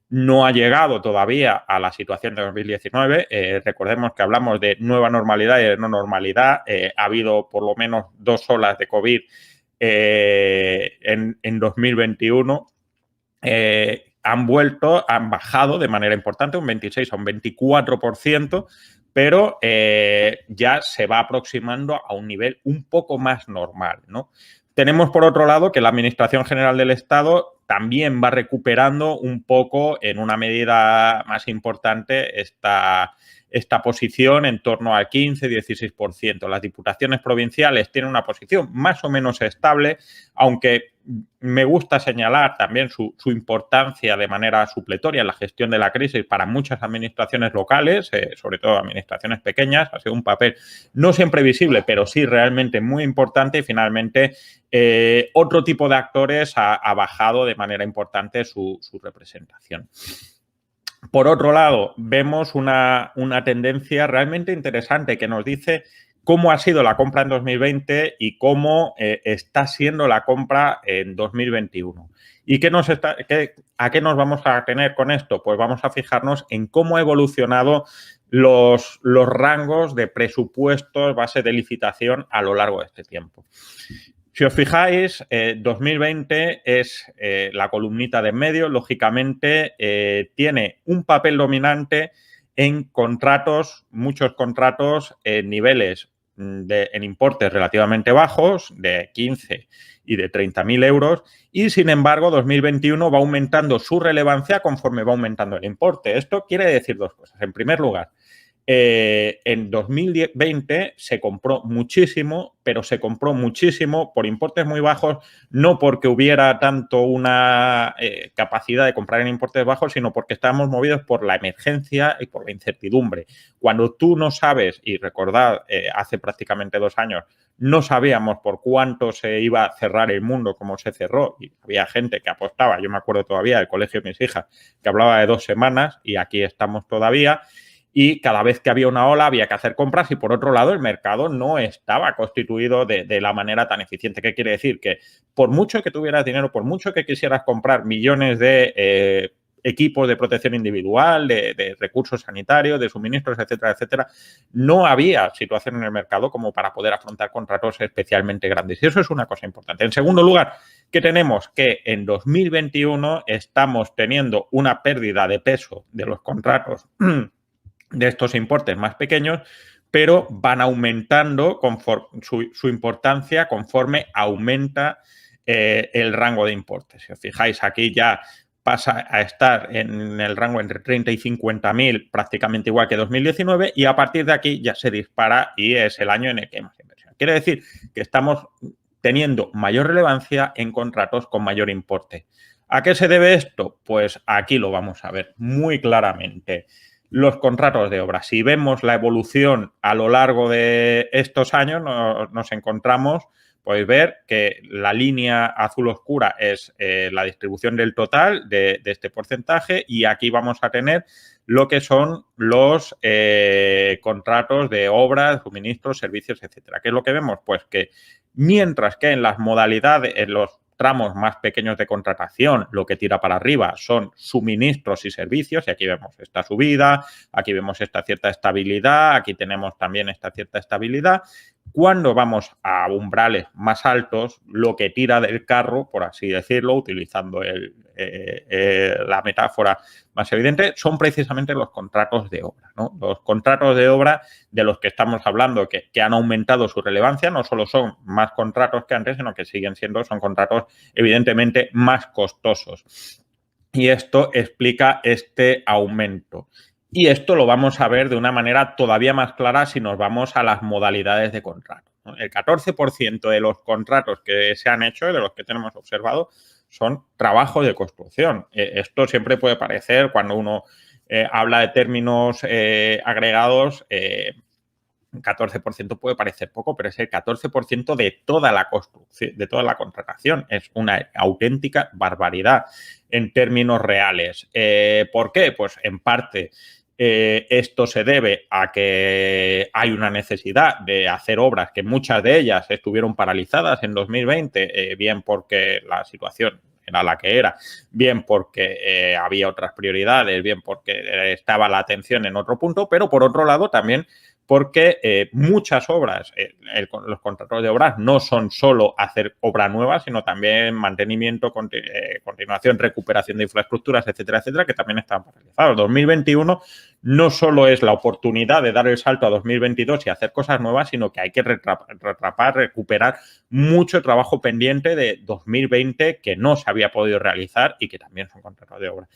no ha llegado todavía a la situación de 2019. Recordemos que hablamos de nueva normalidad y de no normalidad. Ha habido por lo menos 2 olas de COVID en 2021. Han bajado de manera importante, un 26 a un 24%, pero ya se va aproximando a un nivel un poco más normal, ¿no? Tenemos, por otro lado, que la Administración General del Estado también va recuperando un poco, en una medida más importante, esta posición en torno al 15-16%. Las diputaciones provinciales tienen una posición más o menos estable, aunque me gusta señalar también su importancia de manera supletoria en la gestión de la crisis para muchas administraciones locales, sobre todo administraciones pequeñas. Ha sido un papel no siempre visible, pero sí realmente muy importante y finalmente otro tipo de actores ha bajado de manera importante su representación. Por otro lado, vemos una tendencia realmente interesante que nos dice cómo ha sido la compra en 2020 y cómo está siendo la compra en 2021. ¿Y a qué nos vamos a tener con esto? Pues vamos a fijarnos en cómo ha evolucionado los rangos de presupuestos base de licitación a lo largo de este tiempo. Si os fijáis, 2020 es la columnita de en medio, lógicamente tiene un papel dominante en contratos, muchos contratos en niveles en importes relativamente bajos, de 15 y de 30.000 euros, y sin embargo 2021 va aumentando su relevancia conforme va aumentando el importe. Esto quiere decir dos cosas. En primer lugar, en 2020 se compró muchísimo, pero se compró muchísimo por importes muy bajos, no porque hubiera tanto una capacidad de comprar en importes bajos, sino porque estábamos movidos por la emergencia y por la incertidumbre. Cuando tú no sabes, y recordad, hace prácticamente 2 años, no sabíamos por cuánto se iba a cerrar el mundo como se cerró y había gente que apostaba, yo me acuerdo todavía del colegio de mis hijas, que hablaba de 2 semanas y aquí estamos todavía. Y cada vez que había una ola había que hacer compras y, por otro lado, el mercado no estaba constituido de la manera tan eficiente. ¿Qué quiere decir? Que por mucho que tuvieras dinero, por mucho que quisieras comprar millones de equipos de protección individual, de recursos sanitarios, de suministros, etcétera, etcétera, no había situación en el mercado como para poder afrontar contratos especialmente grandes. Y eso es una cosa importante. En segundo lugar, ¿qué tenemos? Que en 2021 estamos teniendo una pérdida de peso de los contratos de estos importes más pequeños, pero van aumentando su importancia conforme aumenta el rango de importes. Si os fijáis, aquí ya pasa a estar en el rango entre 30 y 50.000, prácticamente igual que 2019, y a partir de aquí ya se dispara y es el año en el que hay más inversión. Quiere decir que estamos teniendo mayor relevancia en contratos con mayor importe. ¿A qué se debe esto? Pues aquí lo vamos a ver muy claramente. los contratos de obra. Si vemos la evolución a lo largo de estos años, nos encontramos, podéis ver que la línea azul oscura es la distribución del total de este porcentaje y aquí vamos a tener lo que son los contratos de obras, suministros, servicios, etcétera. ¿Qué es lo que vemos? Pues que mientras que en las modalidades, en los tramos más pequeños de contratación, lo que tira para arriba son suministros y servicios, y aquí vemos esta subida, aquí vemos esta cierta estabilidad, aquí tenemos también esta cierta estabilidad. Cuando vamos a umbrales más altos, lo que tira del carro, por así decirlo, utilizando la metáfora más evidente, son precisamente los contratos de obra, ¿no? Los contratos de obra de los que estamos hablando, que han aumentado su relevancia, no solo son más contratos que antes, sino que siguen siendo, son contratos evidentemente más costosos. Y esto explica este aumento. Y esto lo vamos a ver de una manera todavía más clara si nos vamos a las modalidades de contrato, ¿no? El 14% de los contratos que se han hecho, de los que tenemos observado, son trabajos de construcción. Esto siempre puede parecer, cuando uno habla de términos agregados, 14% puede parecer poco, pero es el 14% de toda la construcción, de toda la contratación. Es una auténtica barbaridad en términos reales. ¿Por qué? Pues en parte esto se debe a que hay una necesidad de hacer obras que muchas de ellas estuvieron paralizadas en 2020, bien porque la situación era la que era, bien porque había otras prioridades, bien porque estaba la atención en otro punto, pero por otro lado también porque muchas obras, los contratos de obras no son solo hacer obra nueva, sino también mantenimiento, continuación, recuperación de infraestructuras, etcétera, etcétera, que también están paralizados. 2021 no solo es la oportunidad de dar el salto a 2022 y hacer cosas nuevas, sino que hay que recuperar mucho trabajo pendiente de 2020 que no se había podido realizar y que también son contratos de obra.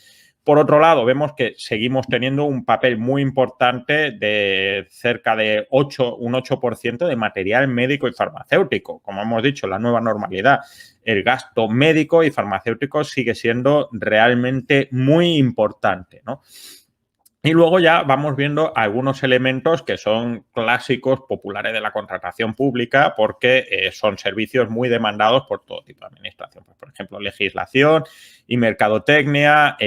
Por otro lado, vemos que seguimos teniendo un papel muy importante de cerca de un 8% de material médico y farmacéutico. Como hemos dicho, la nueva normalidad, el gasto médico y farmacéutico sigue siendo realmente muy importante, ¿no? Y luego ya vamos viendo algunos elementos que son clásicos, populares de la contratación pública, porque son servicios muy demandados por todo tipo de administración. Pues, por ejemplo, legislación y mercadotecnia,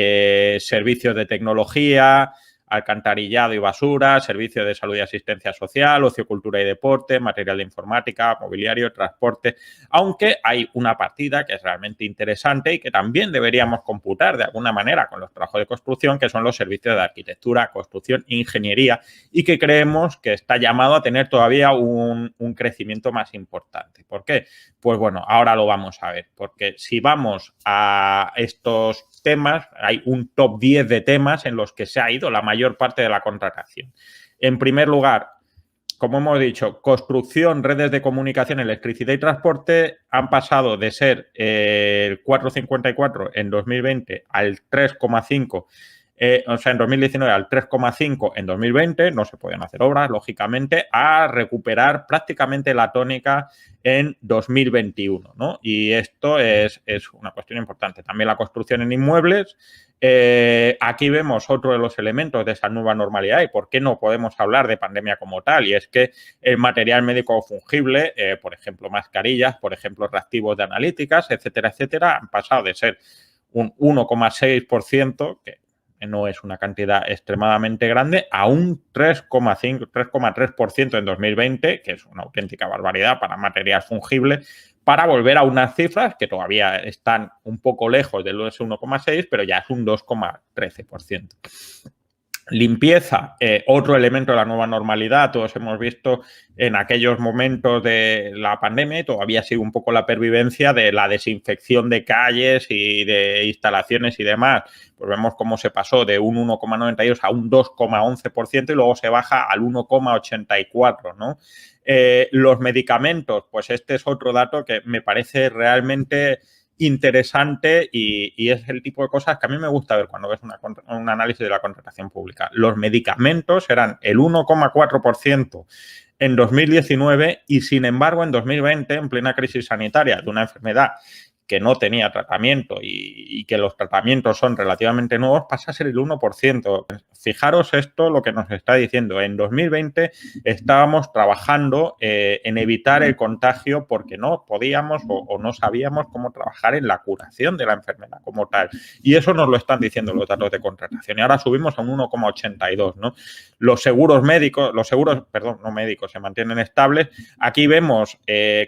servicios de tecnología, alcantarillado y basura, servicios de salud y asistencia social, ocio, cultura y deporte, material de informática, mobiliario, transporte, aunque hay una partida que es realmente interesante y que también deberíamos computar de alguna manera con los trabajos de construcción, que son los servicios de arquitectura, construcción e ingeniería, y que creemos que está llamado a tener todavía un crecimiento más importante. ¿Por qué? Pues bueno, ahora lo vamos a ver, porque si vamos a estos temas, hay un top 10 de temas en los que se ha ido la mayor parte de la contratación. En primer lugar, como hemos dicho, construcción, redes de comunicación, electricidad y transporte han pasado de ser el 4,54 en 2020 al 3,5, en 2019 al 3,5 en 2020, no se podían hacer obras, lógicamente, a recuperar prácticamente la tónica en 2021, ¿no? Y esto es una cuestión importante. También la construcción en inmuebles. Aquí vemos otro de los elementos de esa nueva normalidad y por qué no podemos hablar de pandemia como tal, y es que el material médico fungible, por ejemplo, mascarillas, por ejemplo, reactivos de analíticas, etcétera, etcétera, han pasado de ser un 1,6%, que no es una cantidad extremadamente grande, a un 3,5, 3,3% en 2020, que es una auténtica barbaridad para material fungible, para volver a unas cifras que todavía están un poco lejos del 1,6, pero ya es un 2,13%. Limpieza, otro elemento de la nueva normalidad. Todos hemos visto en aquellos momentos de la pandemia, y todavía sigue un poco la pervivencia de la desinfección de calles y de instalaciones y demás. Pues vemos cómo se pasó de un 1,92 a un 2,11% y luego se baja al 1,84, ¿no? Los medicamentos, pues este es otro dato que me parece realmente interesante y es el tipo de cosas que a mí me gusta ver cuando ves un análisis de la contratación pública. Los medicamentos eran el 1,4% en 2019 y, sin embargo, en 2020, en plena crisis sanitaria de una enfermedad que no tenía tratamiento y que los tratamientos son relativamente nuevos, pasa a ser el 1%. Fijaros esto lo que nos está diciendo. En 2020 estábamos trabajando en evitar el contagio porque no podíamos o no sabíamos cómo trabajar en la curación de la enfermedad como tal. Y eso nos lo están diciendo los datos de contratación. Y ahora subimos a un 1,82, ¿no? Los seguros médicos se mantienen estables. Aquí vemos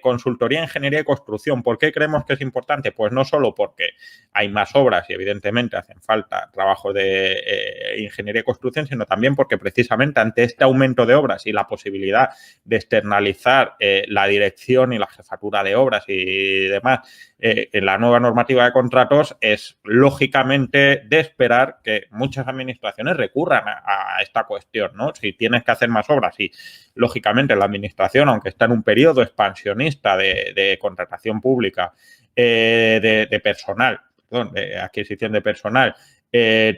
consultoría, ingeniería y construcción. ¿Por qué creemos que es importante? Pues no solo porque hay más obras y evidentemente hacen falta trabajos de ingeniería y construcción, sino también porque precisamente ante este aumento de obras y la posibilidad de externalizar la dirección y la jefatura de obras y demás en la nueva normativa de contratos, es lógicamente de esperar que muchas administraciones recurran a esta cuestión, ¿no? Si tienes que hacer más obras y, lógicamente, la administración, aunque está en un periodo expansionista de contratación pública, de personal, perdón, de adquisición de personal,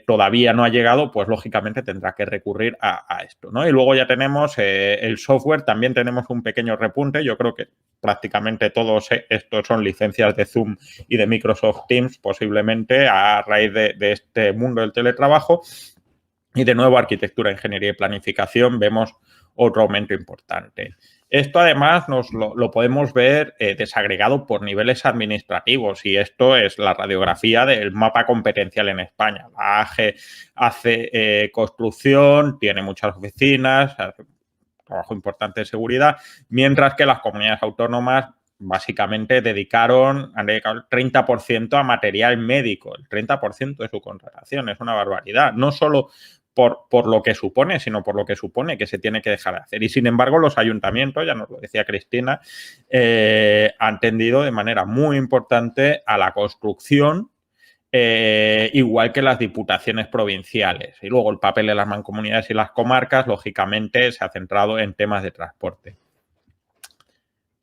todavía no ha llegado, pues lógicamente tendrá que recurrir a esto, ¿no? Y luego ya tenemos el software, también tenemos un pequeño repunte. Yo creo que prácticamente todos estos son licencias de Zoom y de Microsoft Teams, posiblemente a raíz de este mundo del teletrabajo. Y de nuevo, arquitectura, ingeniería y planificación, vemos otro aumento importante. Esto además lo podemos ver desagregado por niveles administrativos, y esto es la radiografía del mapa competencial en España. La AGE hace construcción, tiene muchas oficinas, hace trabajo importante de seguridad, mientras que las comunidades autónomas básicamente han dedicado el 30% a material médico, el 30% de su contratación. Es una barbaridad, no solo por lo que supone, sino por lo que supone que se tiene que dejar de hacer. Y sin embargo, los ayuntamientos, ya nos lo decía Cristina, han tendido de manera muy importante a la construcción, igual que las diputaciones provinciales. Y luego el papel de las mancomunidades y las comarcas, lógicamente, se ha centrado en temas de transporte.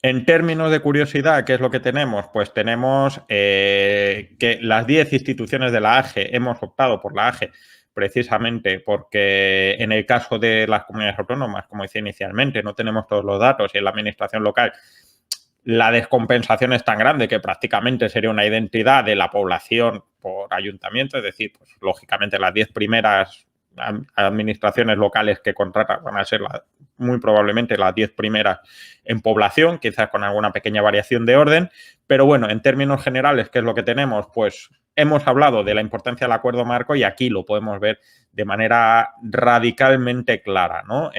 En términos de curiosidad, ¿qué es lo que tenemos? Pues tenemos que las 10 instituciones de la AGE, hemos optado por la AGE precisamente porque en el caso de las comunidades autónomas, como decía inicialmente, no tenemos todos los datos, y en la administración local la descompensación es tan grande que prácticamente sería una identidad de la población por ayuntamiento. Es decir, pues lógicamente las 10 primeras administraciones locales que contratan van a ser muy probablemente las 10 primeras en población, quizás con alguna pequeña variación de orden. Pero bueno, en términos generales, ¿qué es lo que tenemos? Pues hemos hablado de la importancia del acuerdo marco y aquí lo podemos ver de manera radicalmente clara, ¿no?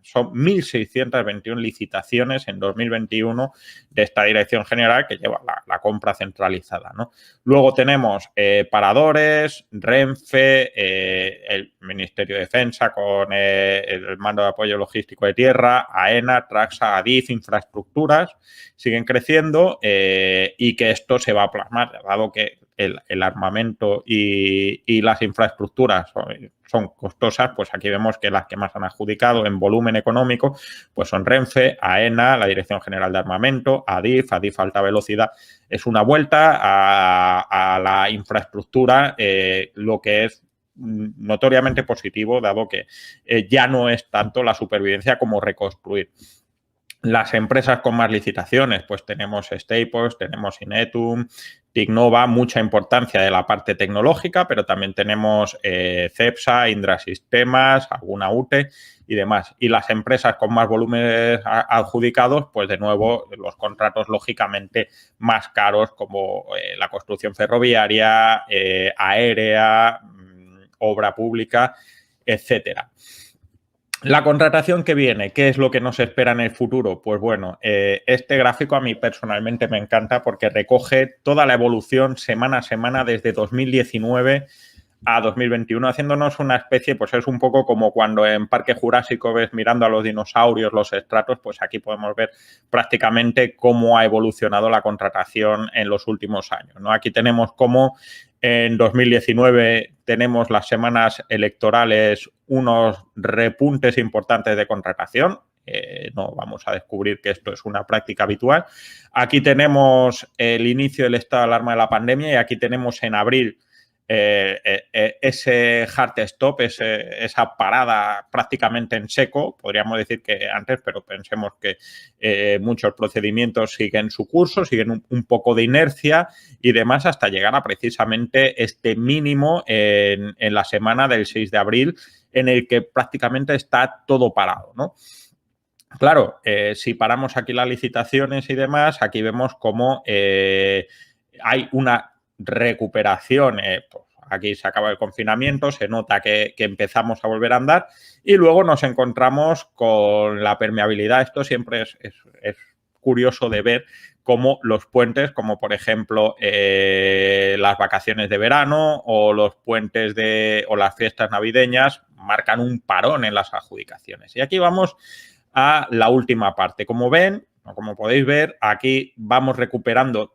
Son 1.621 licitaciones en 2021 de esta dirección general que lleva la compra centralizada, ¿no? Luego tenemos paradores, Renfe, el Ministerio de Defensa con el Mando de Apoyo Logístico de Tierra, AENA, Traxa, Adif, infraestructuras, siguen creciendo y que esto se va a plasmar, dado que el armamento y las infraestructuras son costosas. Pues aquí vemos que las que más han adjudicado en volumen económico pues son Renfe, AENA, la Dirección General de Armamento, Adif Alta Velocidad. Es una vuelta a la infraestructura, lo que es notoriamente positivo, dado que ya no es tanto la supervivencia como reconstruir. Las empresas con más licitaciones, pues tenemos Staples, tenemos Inetum, Tignova, mucha importancia de la parte tecnológica, pero también tenemos Cepsa, Indra Sistemas, alguna UTE y demás. Y las empresas con más volúmenes adjudicados, pues de nuevo los contratos lógicamente más caros, como la construcción ferroviaria, aérea, obra pública, etcétera. La contratación que viene, ¿qué es lo que nos espera en el futuro? Pues bueno, este gráfico a mí personalmente me encanta porque recoge toda la evolución semana a semana desde 2019 a 2021, haciéndonos una especie, pues es un poco como cuando en Parque Jurásico ves mirando a los dinosaurios, los estratos, pues aquí podemos ver prácticamente cómo ha evolucionado la contratación en los últimos años, ¿no? Aquí tenemos cómo en 2019 tenemos las semanas electorales unos repuntes importantes de contratación. No vamos a descubrir que esto es una práctica habitual. Aquí tenemos el inicio del estado de alarma de la pandemia y aquí tenemos en abril ese hard stop, esa parada prácticamente en seco, podríamos decir que antes, pero pensemos que muchos procedimientos siguen su curso, siguen un poco de inercia y demás hasta llegar a precisamente este mínimo en la semana del 6 de abril en el que prácticamente está todo parado, ¿no? Claro, si paramos aquí las licitaciones y demás, aquí vemos cómo hay una recuperación, pues aquí se acaba el confinamiento, se nota que empezamos a volver a andar y luego nos encontramos con la permeabilidad. Esto siempre es curioso de ver cómo los puentes, como por ejemplo las vacaciones de verano o los puentes o las fiestas navideñas, marcan un parón en las adjudicaciones. Y aquí vamos a la última parte. Como ven, o como podéis ver, aquí vamos recuperando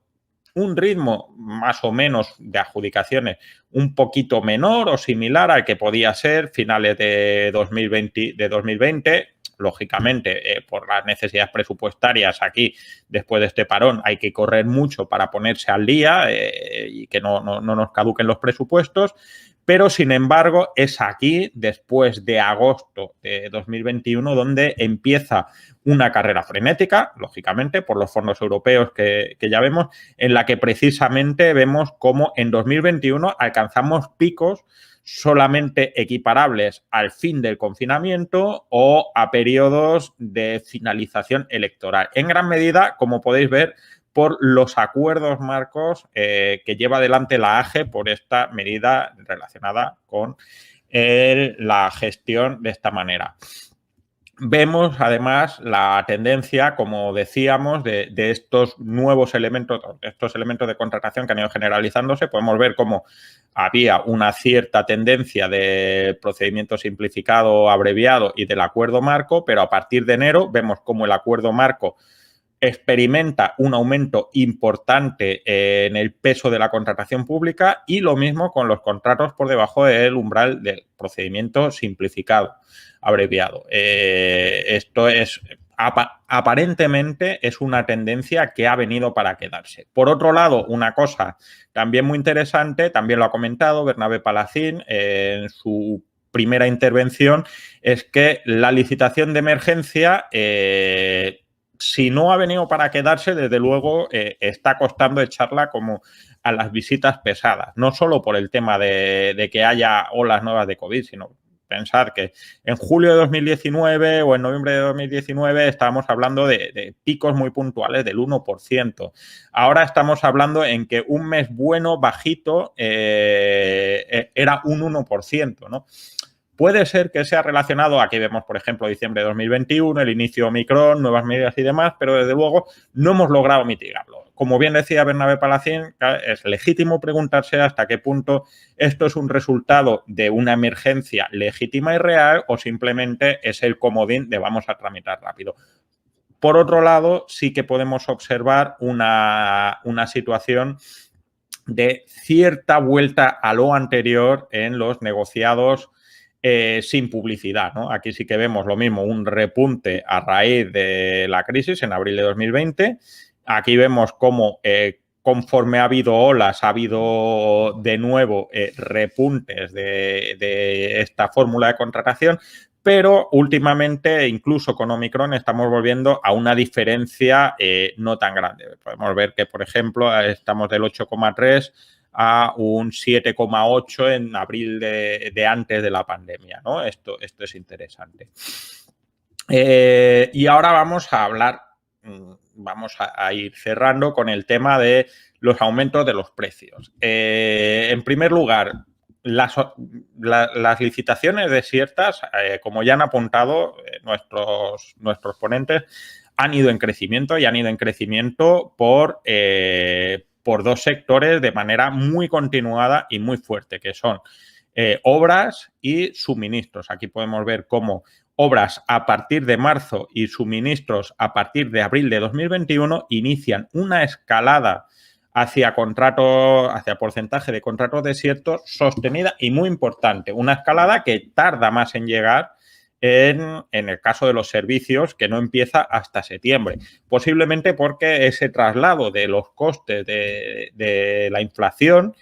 un ritmo más o menos de adjudicaciones un poquito menor o similar al que podía ser finales de 2020. Lógicamente, por las necesidades presupuestarias aquí, después de este parón, hay que correr mucho para ponerse al día y que no nos caduquen los presupuestos. Pero, sin embargo, es aquí, después de agosto de 2021, donde empieza una carrera frenética, lógicamente, por los fondos europeos que ya vemos, en la que precisamente vemos cómo en 2021 alcanzamos picos solamente equiparables al fin del confinamiento o a periodos de finalización electoral. En gran medida, como podéis ver, por los acuerdos marcos que lleva adelante la AGE por esta medida relacionada con la gestión de esta manera. Vemos, además, la tendencia, como decíamos, de estos nuevos elementos, estos elementos de contratación que han ido generalizándose. Podemos ver cómo había una cierta tendencia de procedimiento simplificado, abreviado y del acuerdo marco, pero a partir de enero vemos cómo el acuerdo marco experimenta un aumento importante en el peso de la contratación pública y lo mismo con los contratos por debajo del umbral del procedimiento simplificado, abreviado. Esto es aparentemente es una tendencia que ha venido para quedarse. Por otro lado, una cosa también muy interesante, también lo ha comentado Bernabé Palacín en su primera intervención, es que la licitación de emergencia si no ha venido para quedarse, desde luego está costando echarla como a las visitas pesadas. No solo por el tema de que haya olas nuevas de COVID, sino pensar que en julio de 2019 o en noviembre de 2019 estábamos hablando de picos muy puntuales del 1%. Ahora estamos hablando en que un mes bueno, bajito, era un 1%, ¿no? Puede ser que sea relacionado, aquí vemos, por ejemplo, diciembre de 2021, el inicio Omicron, nuevas medidas y demás, pero desde luego no hemos logrado mitigarlo. Como bien decía Bernabé Palacín, es legítimo preguntarse hasta qué punto esto es un resultado de una emergencia legítima y real o simplemente es el comodín de vamos a tramitar rápido. Por otro lado, sí que podemos observar una situación de cierta vuelta a lo anterior en los negociados sin publicidad, ¿no? Aquí sí que vemos lo mismo, un repunte a raíz de la crisis en abril de 2020. Aquí vemos cómo conforme ha habido olas, ha habido de nuevo repuntes de esta fórmula de contratación, pero últimamente, incluso con Omicron, estamos volviendo a una diferencia no tan grande. Podemos ver que, por ejemplo, estamos del 8,3 a un 7,8 en abril de antes de la pandemia, ¿no? Esto es interesante. Y ahora vamos a hablar, vamos a ir cerrando con el tema de los aumentos de los precios. En primer lugar, las licitaciones desiertas, como ya han apuntado nuestros ponentes, han ido en crecimiento y han ido en crecimiento por dos sectores de manera muy continuada y muy fuerte, que son obras y suministros. Aquí podemos ver cómo obras a partir de marzo y suministros a partir de abril de 2021 inician una escalada hacia porcentaje de contratos desiertos sostenida y muy importante. Una escalada que tarda más en llegar en el caso de los servicios, que no empieza hasta septiembre. Posiblemente porque ese traslado de los costes de la inflación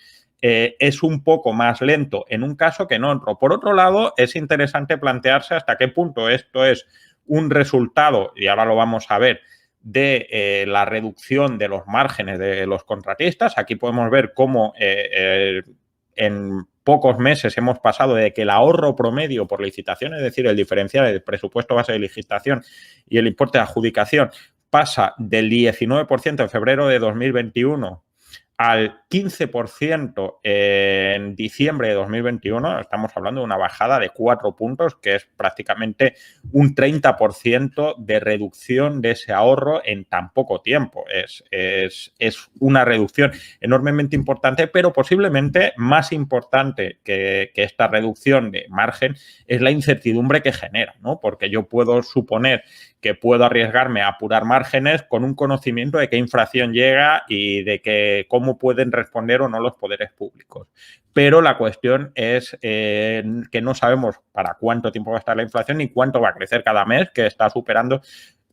es un poco más lento en un caso que en otro. Por otro lado, es interesante plantearse hasta qué punto esto es un resultado, y ahora lo vamos a ver, de la reducción de los márgenes de los contratistas. Aquí podemos ver cómo en pocos meses hemos pasado de que el ahorro promedio por licitación, es decir, el diferencial del presupuesto base de licitación y el importe de adjudicación, pasa del 19% en febrero de 2021 al 15% en diciembre de 2021, estamos hablando de una bajada de 4 puntos, que es prácticamente un 30% de reducción de ese ahorro en tan poco tiempo. Es una reducción enormemente importante, pero posiblemente más importante que esta reducción de margen es la incertidumbre que genera, ¿no? Porque yo puedo suponer que puedo arriesgarme a apurar márgenes con un conocimiento de qué inflación llega y de que cómo pueden responder o no los poderes públicos. Pero la cuestión es que no sabemos para cuánto tiempo va a estar la inflación ni cuánto va a crecer cada mes, que está superando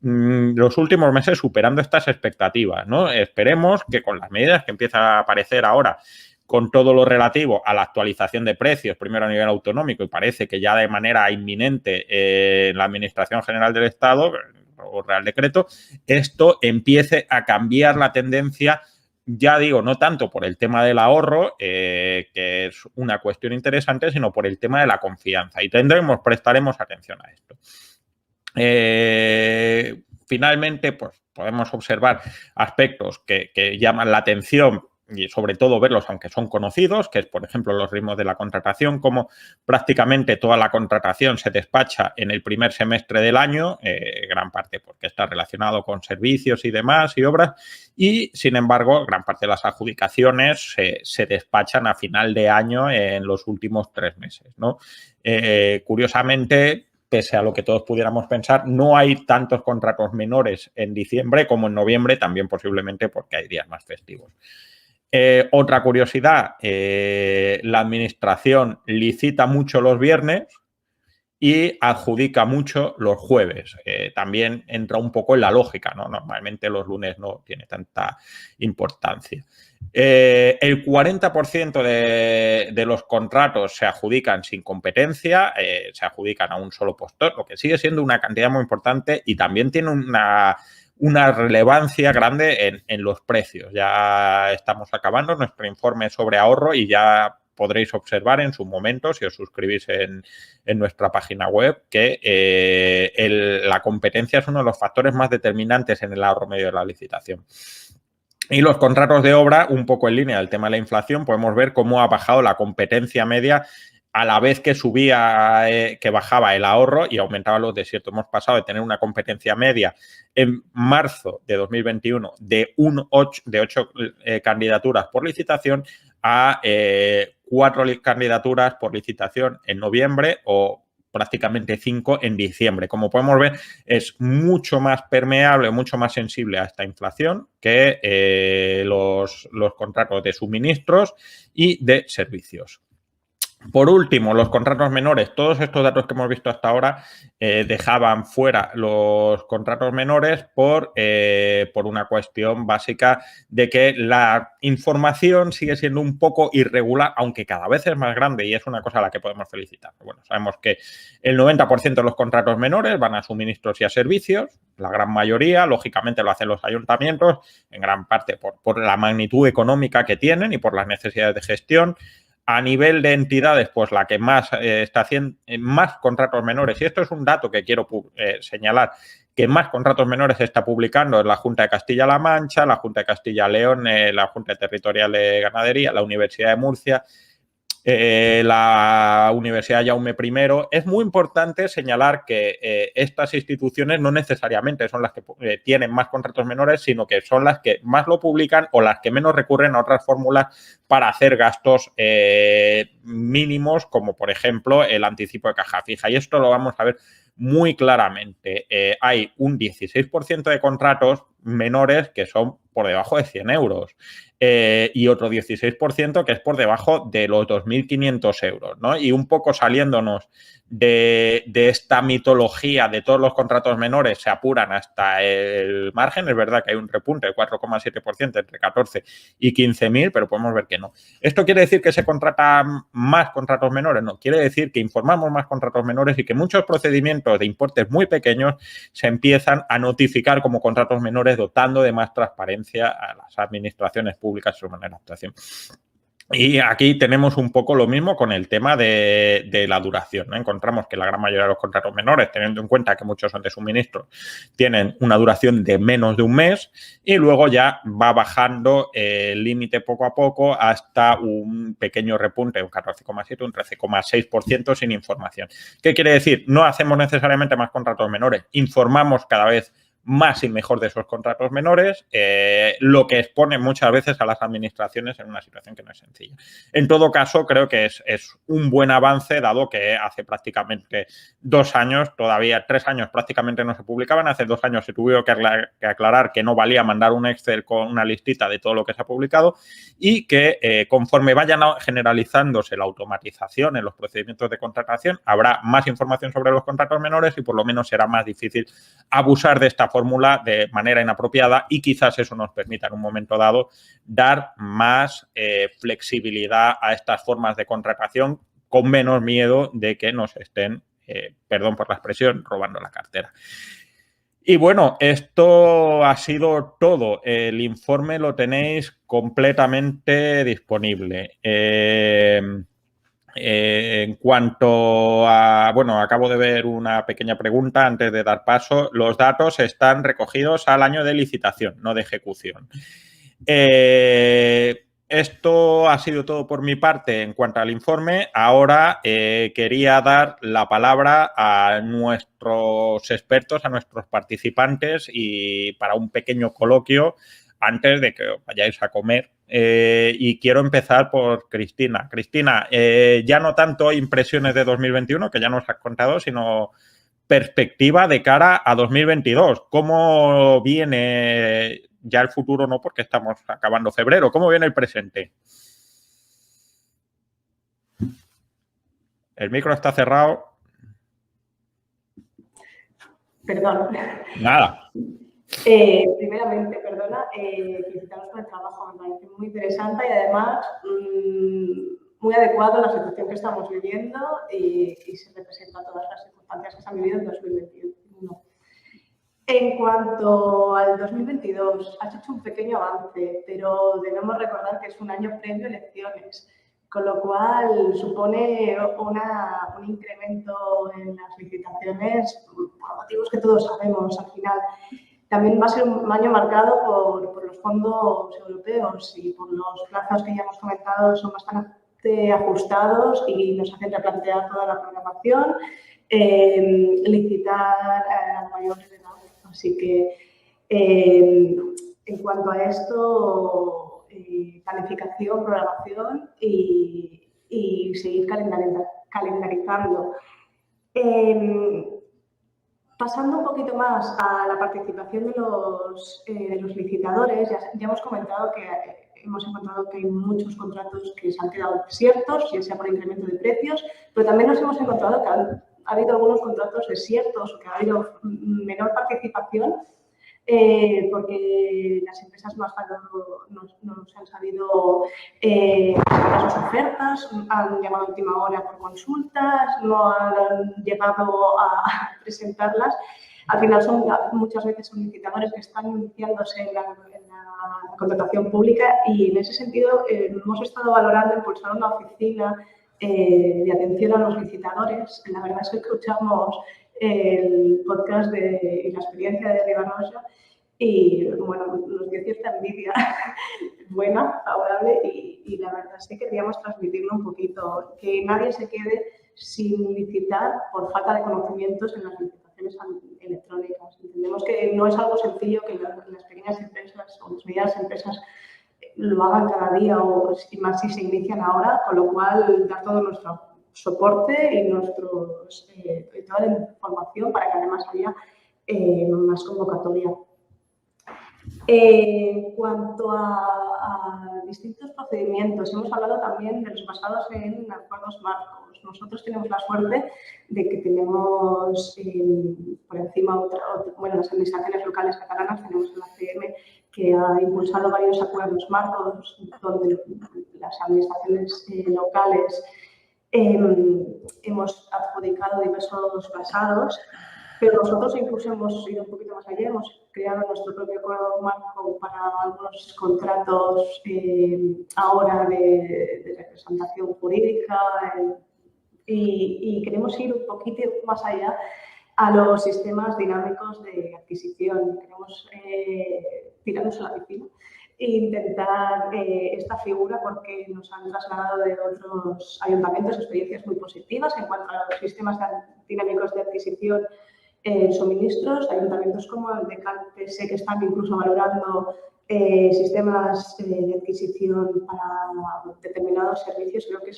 los últimos meses superando estas expectativas, ¿no? Esperemos que con las medidas que empiezan a aparecer ahora, con todo lo relativo a la actualización de precios, primero a nivel autonómico, y parece que ya de manera inminente en la Administración General del Estado, o Real Decreto, esto empiece a cambiar la tendencia, ya digo, no tanto por el tema del ahorro, que es una cuestión interesante, sino por el tema de la confianza. Y prestaremos atención a esto. Finalmente, pues podemos observar aspectos que llaman la atención y sobre todo verlos aunque son conocidos, que es, por ejemplo, los ritmos de la contratación, como prácticamente toda la contratación se despacha en el primer semestre del año, gran parte porque está relacionado con servicios y demás y obras, y, sin embargo, gran parte de las adjudicaciones se despachan a final de año en los últimos 3 meses, ¿no? Curiosamente, pese a lo que todos pudiéramos pensar, no hay tantos contratos menores en diciembre como en noviembre, también posiblemente porque hay días más festivos. Otra curiosidad, la Administración licita mucho los viernes y adjudica mucho los jueves. También entra un poco en la lógica, ¿no? Normalmente los lunes no tiene tanta importancia. El 40% de los contratos se adjudican sin competencia, se adjudican a un solo postor, lo que sigue siendo una cantidad muy importante y también tiene una relevancia grande en los precios. Ya estamos acabando nuestro informe sobre ahorro y ya podréis observar en su momento, si os suscribís en nuestra página web, que la competencia es uno de los factores más determinantes en el ahorro medio de la licitación. Y los contratos de obra, un poco en línea del tema de la inflación, podemos ver cómo ha bajado la competencia media a la vez que subía, que bajaba el ahorro y aumentaba los desiertos. Hemos pasado de tener una competencia media en marzo de 2021 de 8 candidaturas por licitación a 4 candidaturas por licitación en noviembre o prácticamente 5 en diciembre. Como podemos ver, es mucho más permeable, mucho más sensible a esta inflación que los contratos de suministros y de servicios. Por último, los contratos menores. Todos estos datos que hemos visto hasta ahora dejaban fuera los contratos menores por una cuestión básica de que la información sigue siendo un poco irregular, aunque cada vez es más grande y es una cosa a la que podemos felicitar. Bueno, sabemos que el 90% de los contratos menores van a suministros y a servicios. La gran mayoría, lógicamente, lo hacen los ayuntamientos, en gran parte por la magnitud económica que tienen y por las necesidades de gestión. A nivel de entidades, pues la que más está haciendo más contratos menores, y esto es un dato que quiero señalar, que más contratos menores se está publicando es la Junta de Castilla-La Mancha, la Junta de Castilla-León, la Junta Territorial de Ganadería, la Universidad de Murcia, la Universidad Jaume I. Es muy importante señalar que estas instituciones no necesariamente son las que tienen más contratos menores, sino que son las que más lo publican o las que menos recurren a otras fórmulas para hacer gastos mínimos, como por ejemplo el anticipo de caja fija. Y esto lo vamos a ver muy claramente. Hay un 16% de contratos menores que son por debajo de 100 euros y otro 16% que es por debajo de los 2.500 euros, ¿no? Y un poco saliéndonos de esta mitología de todos los contratos menores se apuran hasta el margen. Es verdad que hay un repunte de 4,7% entre 14 y 15.000, pero podemos ver que no. ¿Esto quiere decir que se contratan más contratos menores? No, quiere decir que informamos más contratos menores y que muchos procedimientos de importes muy pequeños se empiezan a notificar como contratos menores, dotando de más transparencia a las administraciones públicas en su manera de actuación. Y aquí tenemos un poco lo mismo con el tema de la duración, ¿no? Encontramos que la gran mayoría de los contratos menores, teniendo en cuenta que muchos son de suministro, tienen una duración de menos de un mes y luego ya va bajando el límite poco a poco hasta un pequeño repunte, un 14,7, un 13,6% sin información. ¿Qué quiere decir? No hacemos necesariamente más contratos menores, informamos cada vez más y mejor de esos contratos menores, lo que expone muchas veces a las administraciones en una situación que no es sencilla. En todo caso, creo que es un buen avance, dado que hace prácticamente 2 años, todavía 3 años prácticamente no se publicaban, hace 2 años se tuvo que aclarar que no valía mandar un Excel con una listita de todo lo que se ha publicado y que conforme vayan generalizándose la automatización en los procedimientos de contratación, habrá más información sobre los contratos menores y por lo menos será más difícil abusar de esta fórmula de manera inapropiada y quizás eso nos permita en un momento dado dar más flexibilidad a estas formas de contratación con menos miedo de que nos estén, perdón por la expresión, robando la cartera. Y bueno, esto ha sido todo. El informe lo tenéis completamente disponible. En cuanto a, bueno, acabo de ver una pequeña pregunta antes de dar paso. Los datos están recogidos al año de licitación, no de ejecución. Esto ha sido todo por mi parte en cuanto al informe. Ahora quería dar la palabra a nuestros expertos, a nuestros participantes y para un pequeño coloquio antes de que vayáis a comer. Y quiero empezar por Cristina. Cristina, ya no tanto impresiones de 2021, que ya nos has contado, sino perspectiva de cara a 2022. ¿Cómo viene ya el futuro? No, porque estamos acabando febrero. ¿Cómo viene el presente? El micro está cerrado. Perdón. Nada. Primeramente, perdona, felicitaros por el trabajo, me parece muy interesante y además muy adecuado a la situación que estamos viviendo y se representa todas las circunstancias que se han vivido en 2021. En cuanto al 2022, has hecho un pequeño avance, pero debemos recordar que es un año previo a elecciones, con lo cual supone un incremento en las licitaciones por motivos que todos sabemos al final. También va a ser un año marcado por los fondos europeos y por los plazos que ya hemos comentado, son bastante ajustados y nos hacen replantear toda la programación, licitar a mayores de edad. Así que, en cuanto a esto, planificación, programación y seguir calendarizando. Pasando un poquito más a la participación de los licitadores, ya hemos comentado que hemos encontrado que hay muchos contratos que se han quedado desiertos, ya sea por incremento de precios, pero también nos hemos encontrado que ha habido algunos contratos desiertos o que ha habido menor participación porque las empresas no se han sabido presentar sus ofertas, han llamado a última hora por consultas, no han llegado a presentarlas. Al final muchas veces son licitadores que están iniciándose en la contratación pública y en ese sentido hemos estado valorando impulsar una oficina de atención a los licitadores. La verdad es que escuchamos el podcast y la experiencia de Ribanoja y bueno, nos dio cierta envidia buena, favorable y la verdad es que queríamos transmitirlo un poquito, que nadie se quede sin licitar por falta de conocimientos en las licitaciones electrónicas. Entendemos que no es algo sencillo que las pequeñas empresas o las medianas empresas lo hagan cada día o más si se inician ahora, con lo cual dar todo nuestro soporte y toda la información para que además haya más convocatoria. En cuanto a a distintos procedimientos. Hemos hablado también de los basados en acuerdos marcos. Nosotros tenemos la suerte de que tenemos por encima, las administraciones locales catalanas, tenemos la CM, que ha impulsado varios acuerdos marcos donde las administraciones locales hemos adjudicado diversos basados, pero nosotros incluso hemos ido un poquito más allá, hemos creado nuestro propio acuerdo marco para algunos contratos ahora de representación jurídica y queremos ir un poquito más allá a los sistemas dinámicos de adquisición. Queremos tirarnos a la piscina e intentar esta figura porque nos han trasladado de otros ayuntamientos experiencias muy positivas en cuanto a los sistemas dinámicos de adquisición suministros. Ayuntamientos como el de Cante sé que están incluso valorando sistemas de adquisición para determinados servicios. Creo que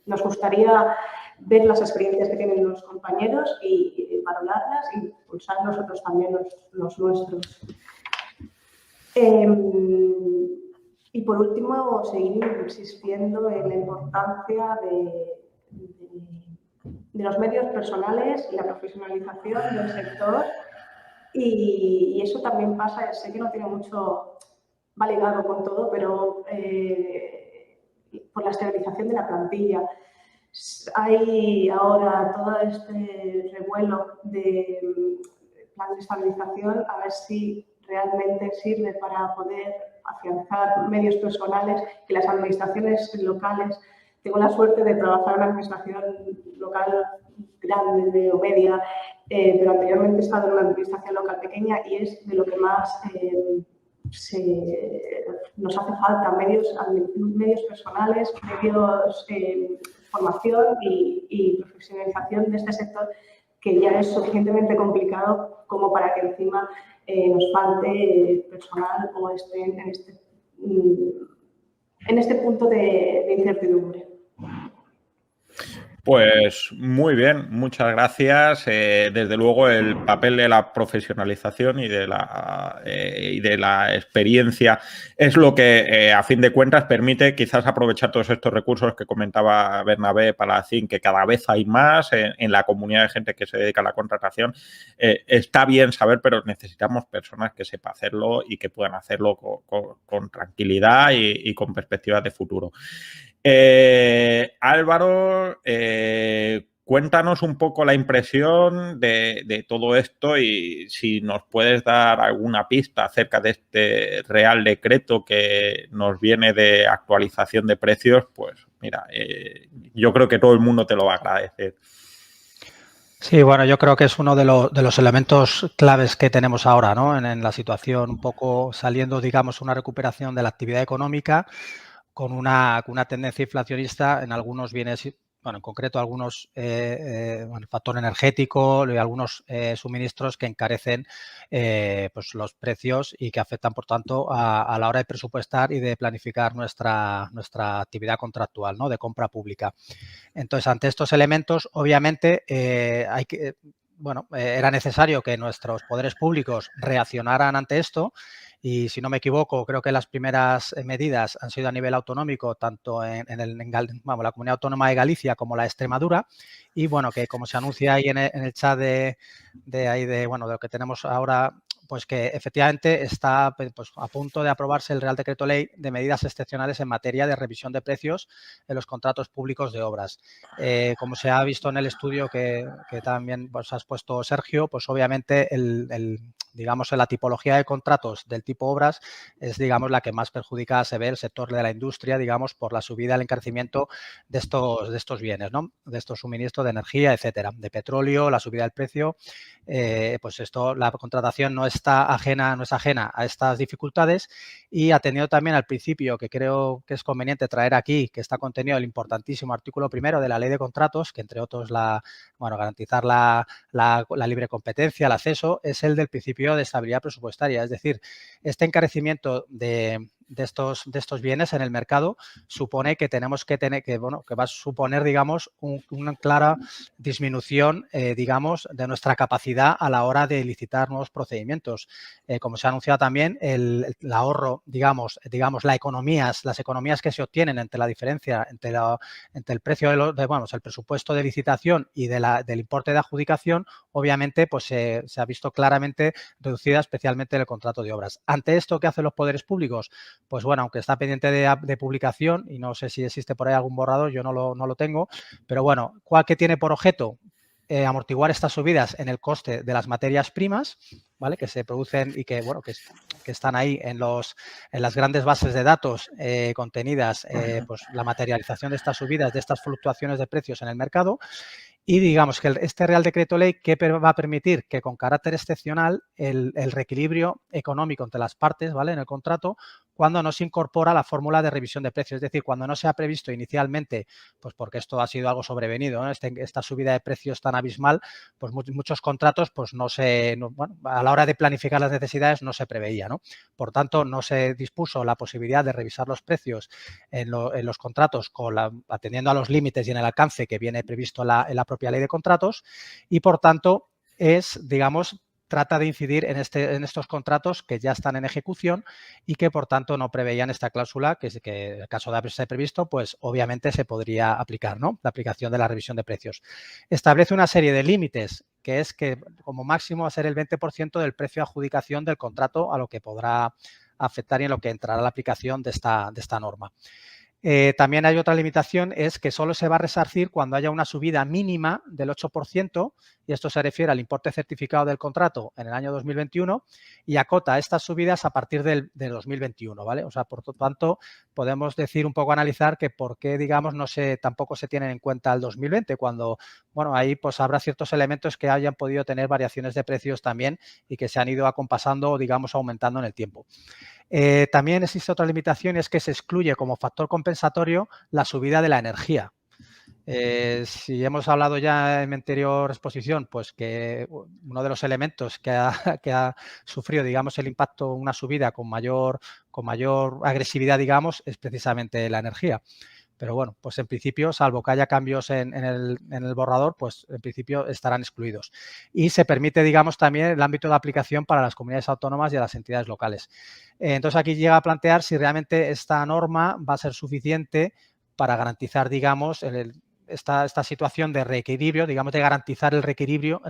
nos gustaría ver las experiencias que tienen los compañeros y valorarlas y impulsar nosotros también los nuestros. Y por último, seguir insistiendo en la importancia de los medios personales y la profesionalización del sector. Y eso también pasa, sé que no tiene mucho, va ligado con todo, pero por la estabilización de la plantilla. Hay ahora todo este revuelo de plan de estabilización, a ver si realmente sirve para poder afianzar medios personales que las administraciones locales. Tengo la suerte de trabajar en una administración local grande o media, pero anteriormente he estado en una administración local pequeña y es de lo que más nos hace falta, medios personales, medios formación y profesionalización de este sector, que ya es suficientemente complicado como para que encima nos falte personal o estén en este punto de incertidumbre. Pues muy bien, muchas gracias. Desde luego el papel de la profesionalización y de la experiencia es lo que a fin de cuentas permite quizás aprovechar todos estos recursos que comentaba Bernabé Palacín, que cada vez hay más en la comunidad de gente que se dedica a la contratación. Está bien saber, pero necesitamos personas que sepan hacerlo y que puedan hacerlo con tranquilidad y con perspectivas de futuro. Álvaro, cuéntanos un poco la impresión de todo esto y si nos puedes dar alguna pista acerca de este Real Decreto que nos viene de actualización de precios, pues mira, yo creo que todo el mundo te lo va a agradecer. Sí, bueno, yo creo que es uno de los elementos claves que tenemos ahora, ¿no? En la situación, un poco saliendo, digamos, una recuperación de la actividad económica, con una tendencia inflacionista en algunos bienes, bueno, en concreto algunos factor energético y algunos suministros que encarecen pues los precios y que afectan, por tanto, a la hora de presupuestar y de planificar nuestra actividad contractual, ¿no? De compra pública. Entonces, ante estos elementos, obviamente, era necesario que nuestros poderes públicos reaccionaran ante esto. Y si no me equivoco, creo que las primeras medidas han sido a nivel autonómico, tanto en la Comunidad Autónoma de Galicia como la de Extremadura. Y bueno, que como se anuncia ahí en el chat de lo que tenemos ahora, pues que efectivamente está pues, a punto de aprobarse el Real Decreto Ley de medidas excepcionales en materia de revisión de precios en los contratos públicos de obras. Como se ha visto en el estudio que también pues, has puesto, Sergio, pues obviamente digamos, en la tipología de contratos del tipo obras es, digamos, la que más perjudicada se ve el sector de la industria, digamos, por la subida, el encarecimiento de estos bienes, ¿no? De estos suministros de energía, etcétera, de petróleo, la subida del precio. Pues esto, la contratación no es ajena a estas dificultades y atendiendo también al principio que creo que es conveniente traer aquí, que está contenido el importantísimo artículo 1 de la Ley de Contratos, que entre otros garantizar la libre competencia, el acceso, es el del principio de estabilidad presupuestaria. Es decir, este encarecimiento de estos bienes en el mercado supone que tenemos que tener, que va a suponer, digamos, una clara disminución, digamos, de nuestra capacidad a la hora de licitar nuevos procedimientos. Como se ha anunciado también, el ahorro, digamos, las economías que se obtienen entre la diferencia entre el precio el presupuesto de licitación y del importe de adjudicación, obviamente, pues se ha visto claramente reducida, especialmente en el contrato de obras. Ante esto, ¿qué hacen los poderes públicos? Pues bueno, aunque está pendiente de publicación y no sé si existe por ahí algún borrador, yo no lo tengo, pero bueno, ¿cuál que tiene por objeto? Amortiguar estas subidas en el coste de las materias primas, ¿vale? Que se producen y que, bueno, que están ahí en las grandes bases de datos contenidas, pues la materialización de estas subidas, de estas fluctuaciones de precios en el mercado. Y digamos que este Real Decreto Ley, ¿qué va a permitir? Que con carácter excepcional el reequilibrio económico entre las partes, ¿vale? En el contrato, cuando no se incorpora la fórmula de revisión de precios. Es decir, cuando no se ha previsto inicialmente, pues porque esto ha sido algo sobrevenido, ¿no? Esta subida de precios tan abismal, pues muchos contratos, pues a la hora de planificar las necesidades no se preveía, ¿no? Por tanto, no se dispuso la posibilidad de revisar los precios en los contratos atendiendo a los límites y en el alcance que viene previsto en la propia ley de contratos y, por tanto, trata de incidir en estos contratos que ya están en ejecución y que, por tanto, no preveían esta cláusula que en el caso de haberse previsto, pues obviamente se podría aplicar, ¿no? La aplicación de la revisión de precios. Establece una serie de límites, que es que como máximo va a ser el 20% del precio de adjudicación del contrato a lo que podrá afectar y en lo que entrará la aplicación de esta norma. También hay otra limitación, es que solo se va a resarcir cuando haya una subida mínima del 8%, y esto se refiere al importe certificado del contrato en el año 2021, y acota estas subidas a partir del 2021, ¿vale? O sea, por lo tanto, podemos decir un poco, analizar que por qué, digamos, tampoco se tienen en cuenta el 2020, cuando, bueno, ahí pues habrá ciertos elementos que hayan podido tener variaciones de precios también y que se han ido acompasando, digamos, aumentando en el tiempo. También existe otra limitación, es que se excluye como factor compensatorio la subida de la energía. Si hemos hablado ya en mi anterior exposición, pues que uno de los elementos que ha sufrido, digamos, el impacto, una subida con mayor agresividad, digamos, es precisamente la energía. Pero bueno, pues en principio, salvo que haya cambios en el borrador, pues en principio estarán excluidos. Y se permite, digamos, también el ámbito de aplicación para las comunidades autónomas y a las entidades locales. Entonces, aquí llega a plantear si realmente esta norma va a ser suficiente para garantizar, digamos, esta situación de reequilibrio, digamos, de garantizar el reequilibrio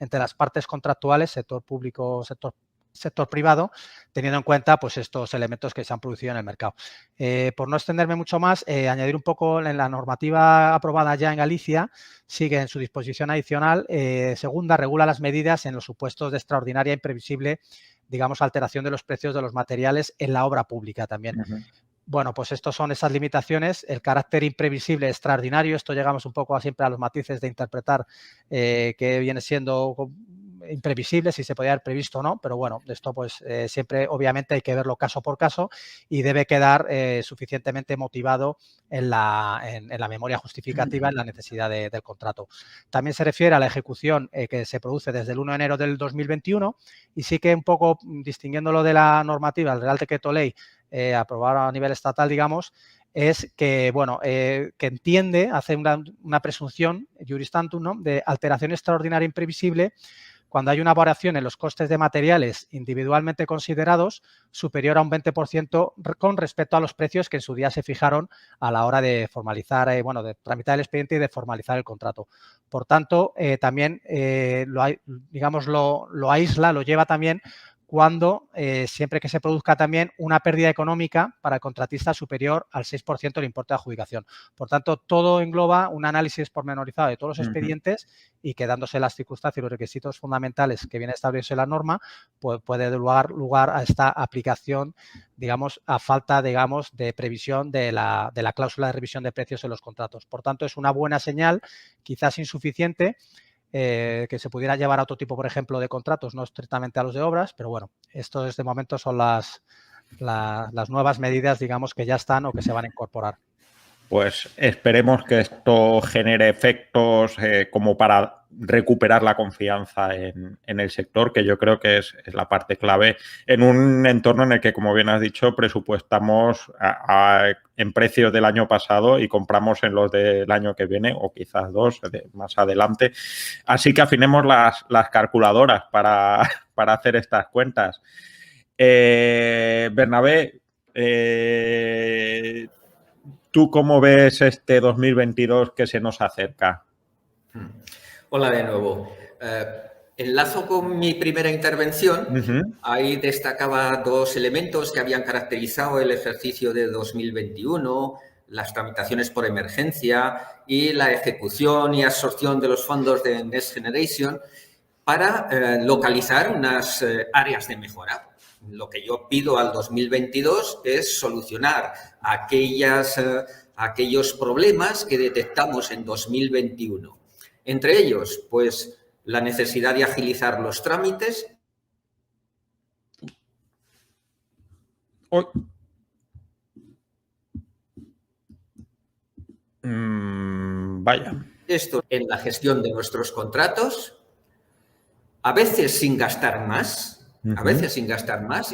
entre las partes contractuales, sector público, sector privado, teniendo en cuenta pues estos elementos que se han producido en el mercado. Por no extenderme mucho más, añadir un poco en la normativa aprobada ya en Galicia, sigue en su disposición adicional segunda, regula las medidas en los supuestos de extraordinaria e imprevisible, digamos, alteración de los precios de los materiales en la obra pública también. Bueno, pues estos son esas limitaciones, el carácter imprevisible, extraordinario, esto llegamos un poco siempre a los matices de interpretar que viene siendo imprevisible, si se podía haber previsto o no, pero bueno, esto pues siempre obviamente hay que verlo caso por caso y debe quedar suficientemente motivado en la memoria justificativa, en la necesidad del contrato. También se refiere a la ejecución que se produce desde el 1 de enero del 2021 y sí que un poco distinguiéndolo de la normativa, el Real Decreto Ley aprobado a nivel estatal, digamos, es que, bueno, que entiende, hace una presunción juris tantum, ¿no?, de alteración extraordinaria e imprevisible cuando hay una variación en los costes de materiales individualmente considerados superior a un 20% con respecto a los precios que en su día se fijaron a la hora de formalizar, de tramitar el expediente y de formalizar el contrato. Por tanto, también lo aísla, lo lleva también cuando siempre que se produzca también una pérdida económica para el contratista superior al 6% del importe de adjudicación. Por tanto, todo engloba un análisis pormenorizado de todos los expedientes y que, dándose las circunstancias y los requisitos fundamentales que viene a establecerse la norma, pues puede dar lugar a esta aplicación, digamos, a falta, digamos, de previsión de la cláusula de revisión de precios en los contratos. Por tanto, es una buena señal, quizás insuficiente, que se pudiera llevar a otro tipo, por ejemplo, de contratos, no estrictamente a los de obras, pero bueno, esto de momento son las nuevas medidas, digamos, que ya están o que se van a incorporar. Pues esperemos que esto genere efectos como para recuperar la confianza en el sector, que yo creo que es la parte clave en un entorno en el que, como bien has dicho, presupuestamos en precios del año pasado y compramos en los del año que viene o quizás dos más adelante. Así que afinemos las calculadoras para hacer estas cuentas. Bernabé, ¿tú cómo ves este 2022 que se nos acerca? Hola de nuevo. Enlazo con mi primera intervención. Ahí destacaba dos elementos que habían caracterizado el ejercicio de 2021, las tramitaciones por emergencia y la ejecución y absorción de los fondos de Next Generation para localizar unas áreas de mejora. Lo que yo pido al 2022 es solucionar aquellos problemas que detectamos en 2021. Entre ellos, pues, la necesidad de agilizar los trámites. Vaya. Esto en la gestión de nuestros contratos, a veces sin gastar más,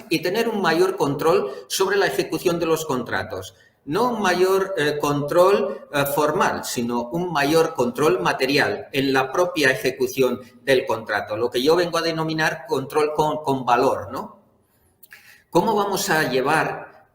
y tener un mayor control sobre la ejecución de los contratos. No un mayor control formal, sino un mayor control material en la propia ejecución del contrato, lo que yo vengo a denominar control con valor, ¿no? ¿Cómo vamos a llevar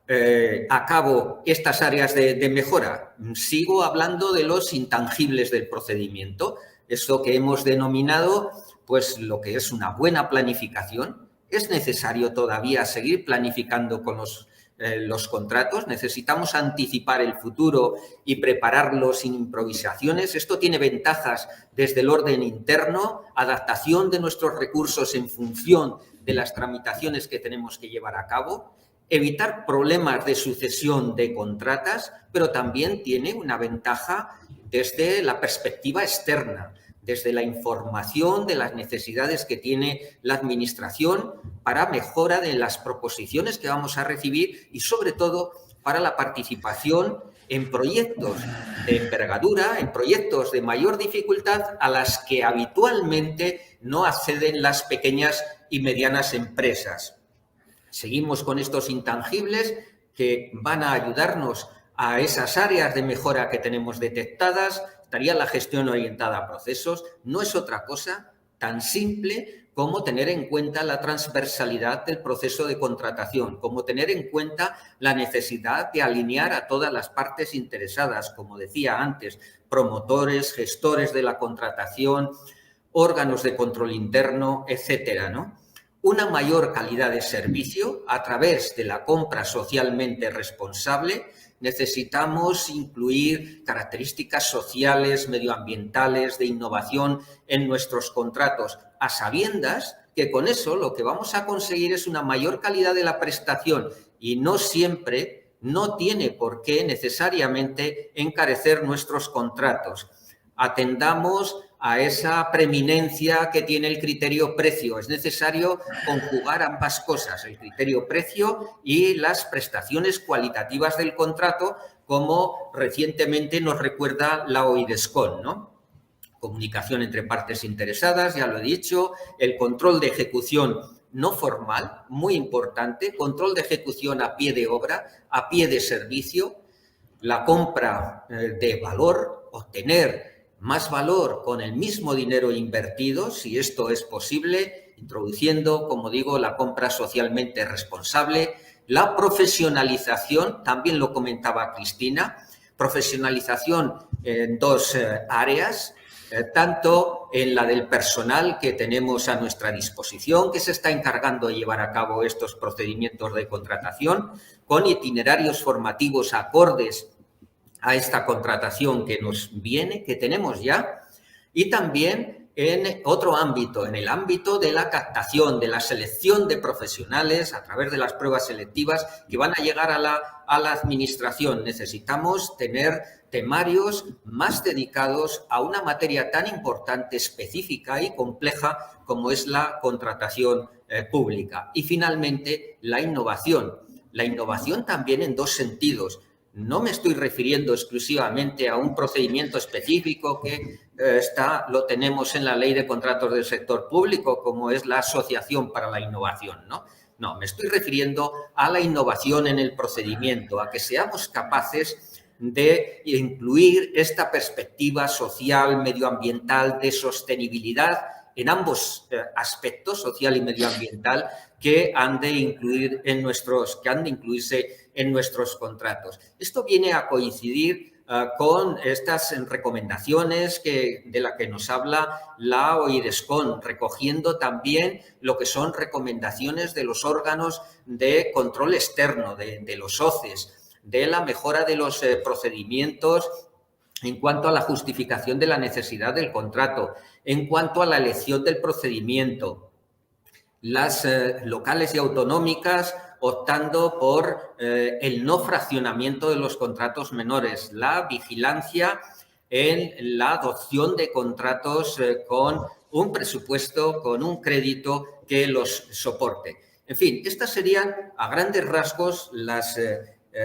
a cabo estas áreas de mejora? Sigo hablando de los intangibles del procedimiento, eso que hemos denominado, pues, lo que es una buena planificación. ¿Es necesario todavía seguir planificando con los contratos? ¿Necesitamos anticipar el futuro y prepararlo sin improvisaciones? Esto tiene ventajas desde el orden interno, adaptación de nuestros recursos en función de las tramitaciones que tenemos que llevar a cabo, evitar problemas de sucesión de contratas, pero también tiene una ventaja desde la perspectiva externa, desde la información de las necesidades que tiene la Administración para mejora de las proposiciones que vamos a recibir y, sobre todo, para la participación en proyectos de envergadura, en proyectos de mayor dificultad a las que habitualmente no acceden las pequeñas y medianas empresas. Seguimos con estos intangibles que van a ayudarnos a esas áreas de mejora que tenemos detectadas. Estaría la gestión orientada a procesos. No es otra cosa tan simple como tener en cuenta la transversalidad del proceso de contratación, como tener en cuenta la necesidad de alinear a todas las partes interesadas, como decía antes, promotores, gestores de la contratación, órganos de control interno, etcétera, ¿no? Una mayor calidad de servicio a través de la compra socialmente responsable. Necesitamos incluir características sociales, medioambientales, de innovación en nuestros contratos, a sabiendas que con eso lo que vamos a conseguir es una mayor calidad de la prestación y no siempre, no tiene por qué necesariamente encarecer nuestros contratos. Atendamos a esa preeminencia que tiene el criterio precio. Es necesario conjugar ambas cosas, el criterio precio y las prestaciones cualitativas del contrato, como recientemente nos recuerda la OIDESCON, ¿no? Comunicación entre partes interesadas, ya lo he dicho, el control de ejecución no formal, muy importante, control de ejecución a pie de obra, a pie de servicio, la compra de valor, obtener más valor con el mismo dinero invertido, si esto es posible, introduciendo, como digo, la compra socialmente responsable, la profesionalización, también lo comentaba Cristina, profesionalización en dos áreas, tanto en la del personal que tenemos a nuestra disposición, que se está encargando de llevar a cabo estos procedimientos de contratación, con itinerarios formativos acordes a esta contratación que nos viene, que tenemos ya, y también en otro ámbito, en el ámbito de la captación, de la selección de profesionales a través de las pruebas selectivas que van a llegar a la Administración. Necesitamos tener temarios más dedicados a una materia tan importante, específica y compleja como es la contratación pública. Y finalmente, la innovación. La innovación también en dos sentidos. no me estoy refiriendo exclusivamente a un procedimiento específico que lo tenemos en la Ley de Contratos del Sector Público, como es la Asociación para la Innovación, ¿no? No, me estoy refiriendo a la innovación en el procedimiento, a que seamos capaces de incluir esta perspectiva social, medioambiental, de sostenibilidad en ambos aspectos, social y medioambiental, que han de incluirse en nuestros contratos. Esto viene a coincidir con estas recomendaciones de las que nos habla la OIRESCON, recogiendo también lo que son recomendaciones de los órganos de control externo, de los OCEs, de la mejora de los procedimientos en cuanto a la justificación de la necesidad del contrato, en cuanto a la elección del procedimiento. Las locales y autonómicas optando por el no fraccionamiento de los contratos menores, la vigilancia en la adopción de contratos con un presupuesto, con un crédito que los soporte. En fin, estas serían a grandes rasgos las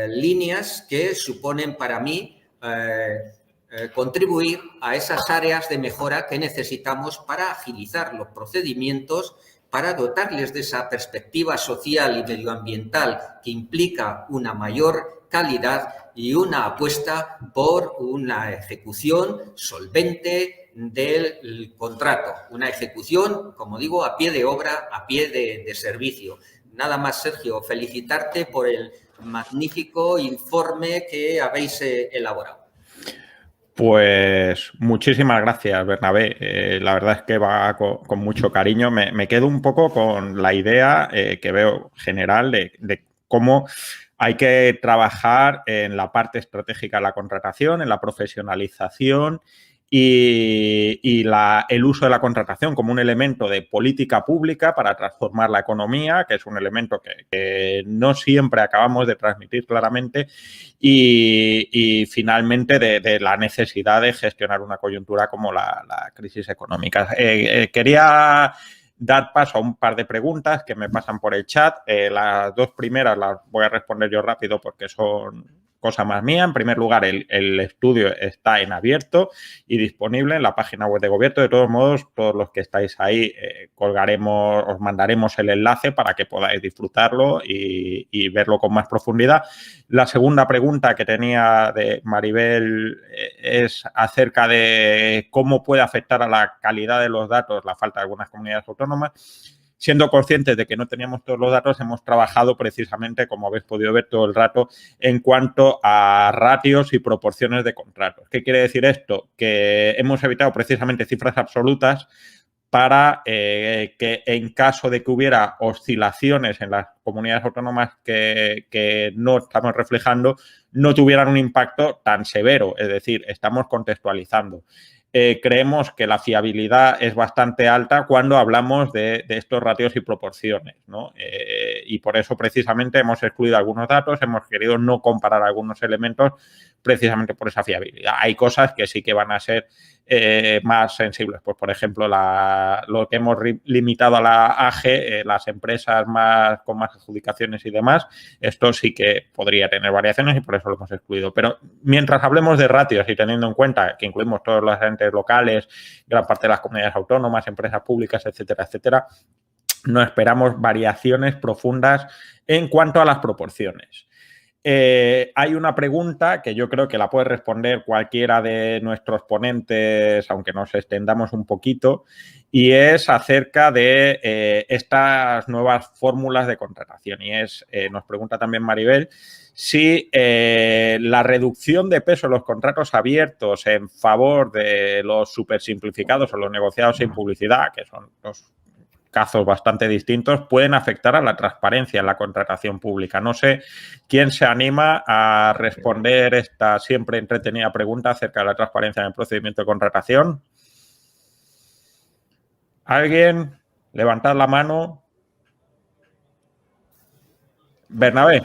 líneas que suponen para mí contribuir a esas áreas de mejora que necesitamos para agilizar los procedimientos, para dotarles de esa perspectiva social y medioambiental que implica una mayor calidad y una apuesta por una ejecución solvente del contrato. Una ejecución, como digo, a pie de obra, a pie de servicio. Nada más, Sergio, felicitarte por el magnífico informe que habéis elaborado. Pues muchísimas gracias, Bernabé. La verdad es que va con mucho cariño. Me quedo un poco con la idea que veo general de cómo hay que trabajar en la parte estratégica de la contratación, en la profesionalización y el uso de la contratación como un elemento de política pública para transformar la economía, que es un elemento que no siempre acabamos de transmitir claramente, y finalmente de la necesidad de gestionar una coyuntura como la crisis económica. Quería dar paso a un par de preguntas que me pasan por el chat. Las dos primeras las voy a responder yo rápido porque son cosa más mía. En primer lugar, el estudio está en abierto y disponible en la página web de Gobierto. De todos modos, todos los que estáis ahí os mandaremos el enlace para que podáis disfrutarlo y verlo con más profundidad. La segunda pregunta que tenía de Maribel es acerca de cómo puede afectar a la calidad de los datos la falta de algunas comunidades autónomas. Siendo conscientes de que no teníamos todos los datos, hemos trabajado precisamente, como habéis podido ver todo el rato, en cuanto a ratios y proporciones de contratos. ¿Qué quiere decir esto? Que hemos evitado precisamente cifras absolutas para que en caso de que hubiera oscilaciones en las comunidades autónomas que no estamos reflejando, no tuvieran un impacto tan severo. Es decir, estamos contextualizando. Creemos que la fiabilidad es bastante alta cuando hablamos de estos ratios y proporciones, ¿no? Y por eso precisamente hemos excluido algunos datos, hemos querido no comparar algunos elementos precisamente por esa fiabilidad. Hay cosas que sí que van a ser más sensibles, pues por ejemplo lo que hemos limitado a la AGE, las empresas con más adjudicaciones y demás, esto sí que podría tener variaciones y por eso lo hemos excluido. Pero mientras hablemos de ratios y teniendo en cuenta que incluimos todos los entes locales, gran parte de las comunidades autónomas, empresas públicas, etcétera, etcétera, no esperamos variaciones profundas en cuanto a las proporciones. Hay una pregunta que yo creo que la puede responder cualquiera de nuestros ponentes, aunque nos extendamos un poquito, y es acerca de estas nuevas fórmulas de contratación. Y nos pregunta también Maribel si la reducción de peso en los contratos abiertos en favor de los supersimplificados o los negociados sin publicidad, que son los casos bastante distintos, pueden afectar a la transparencia en la contratación pública. No sé quién se anima a responder esta siempre entretenida pregunta acerca de la transparencia en el procedimiento de contratación. ¿Alguien? Levantad la mano. Bernabé.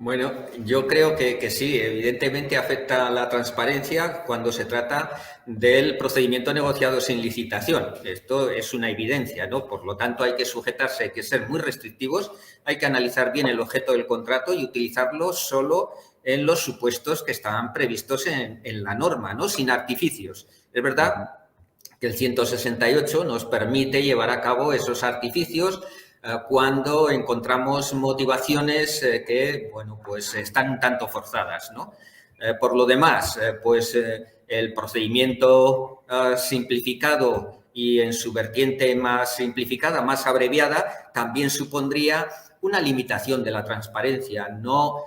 Bueno, yo creo que sí, evidentemente afecta a la transparencia cuando se trata del procedimiento negociado sin licitación. Esto es una evidencia, ¿no? Por lo tanto, hay que sujetarse, hay que ser muy restrictivos, hay que analizar bien el objeto del contrato y utilizarlo solo en los supuestos que están previstos en la norma, ¿no? Sin artificios. Es verdad que el 168 nos permite llevar a cabo esos artificios cuando encontramos motivaciones que, bueno, pues están un tanto forzadas, ¿no? Por lo demás, el procedimiento simplificado y en su vertiente más simplificada, más abreviada, también supondría una limitación de la transparencia. No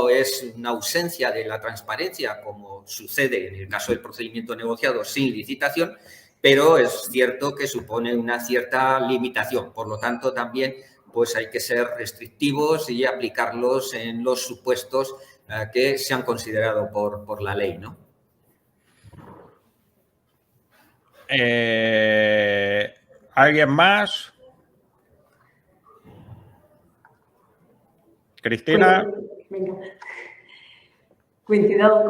es una ausencia de la transparencia, como sucede en el caso del procedimiento negociado sin licitación, pero es cierto que supone una cierta limitación. Por lo tanto, también pues hay que ser restrictivos y aplicarlos en los supuestos que se han considerado por la ley, ¿no? ¿Alguien más? Cristina. Venga. Coincido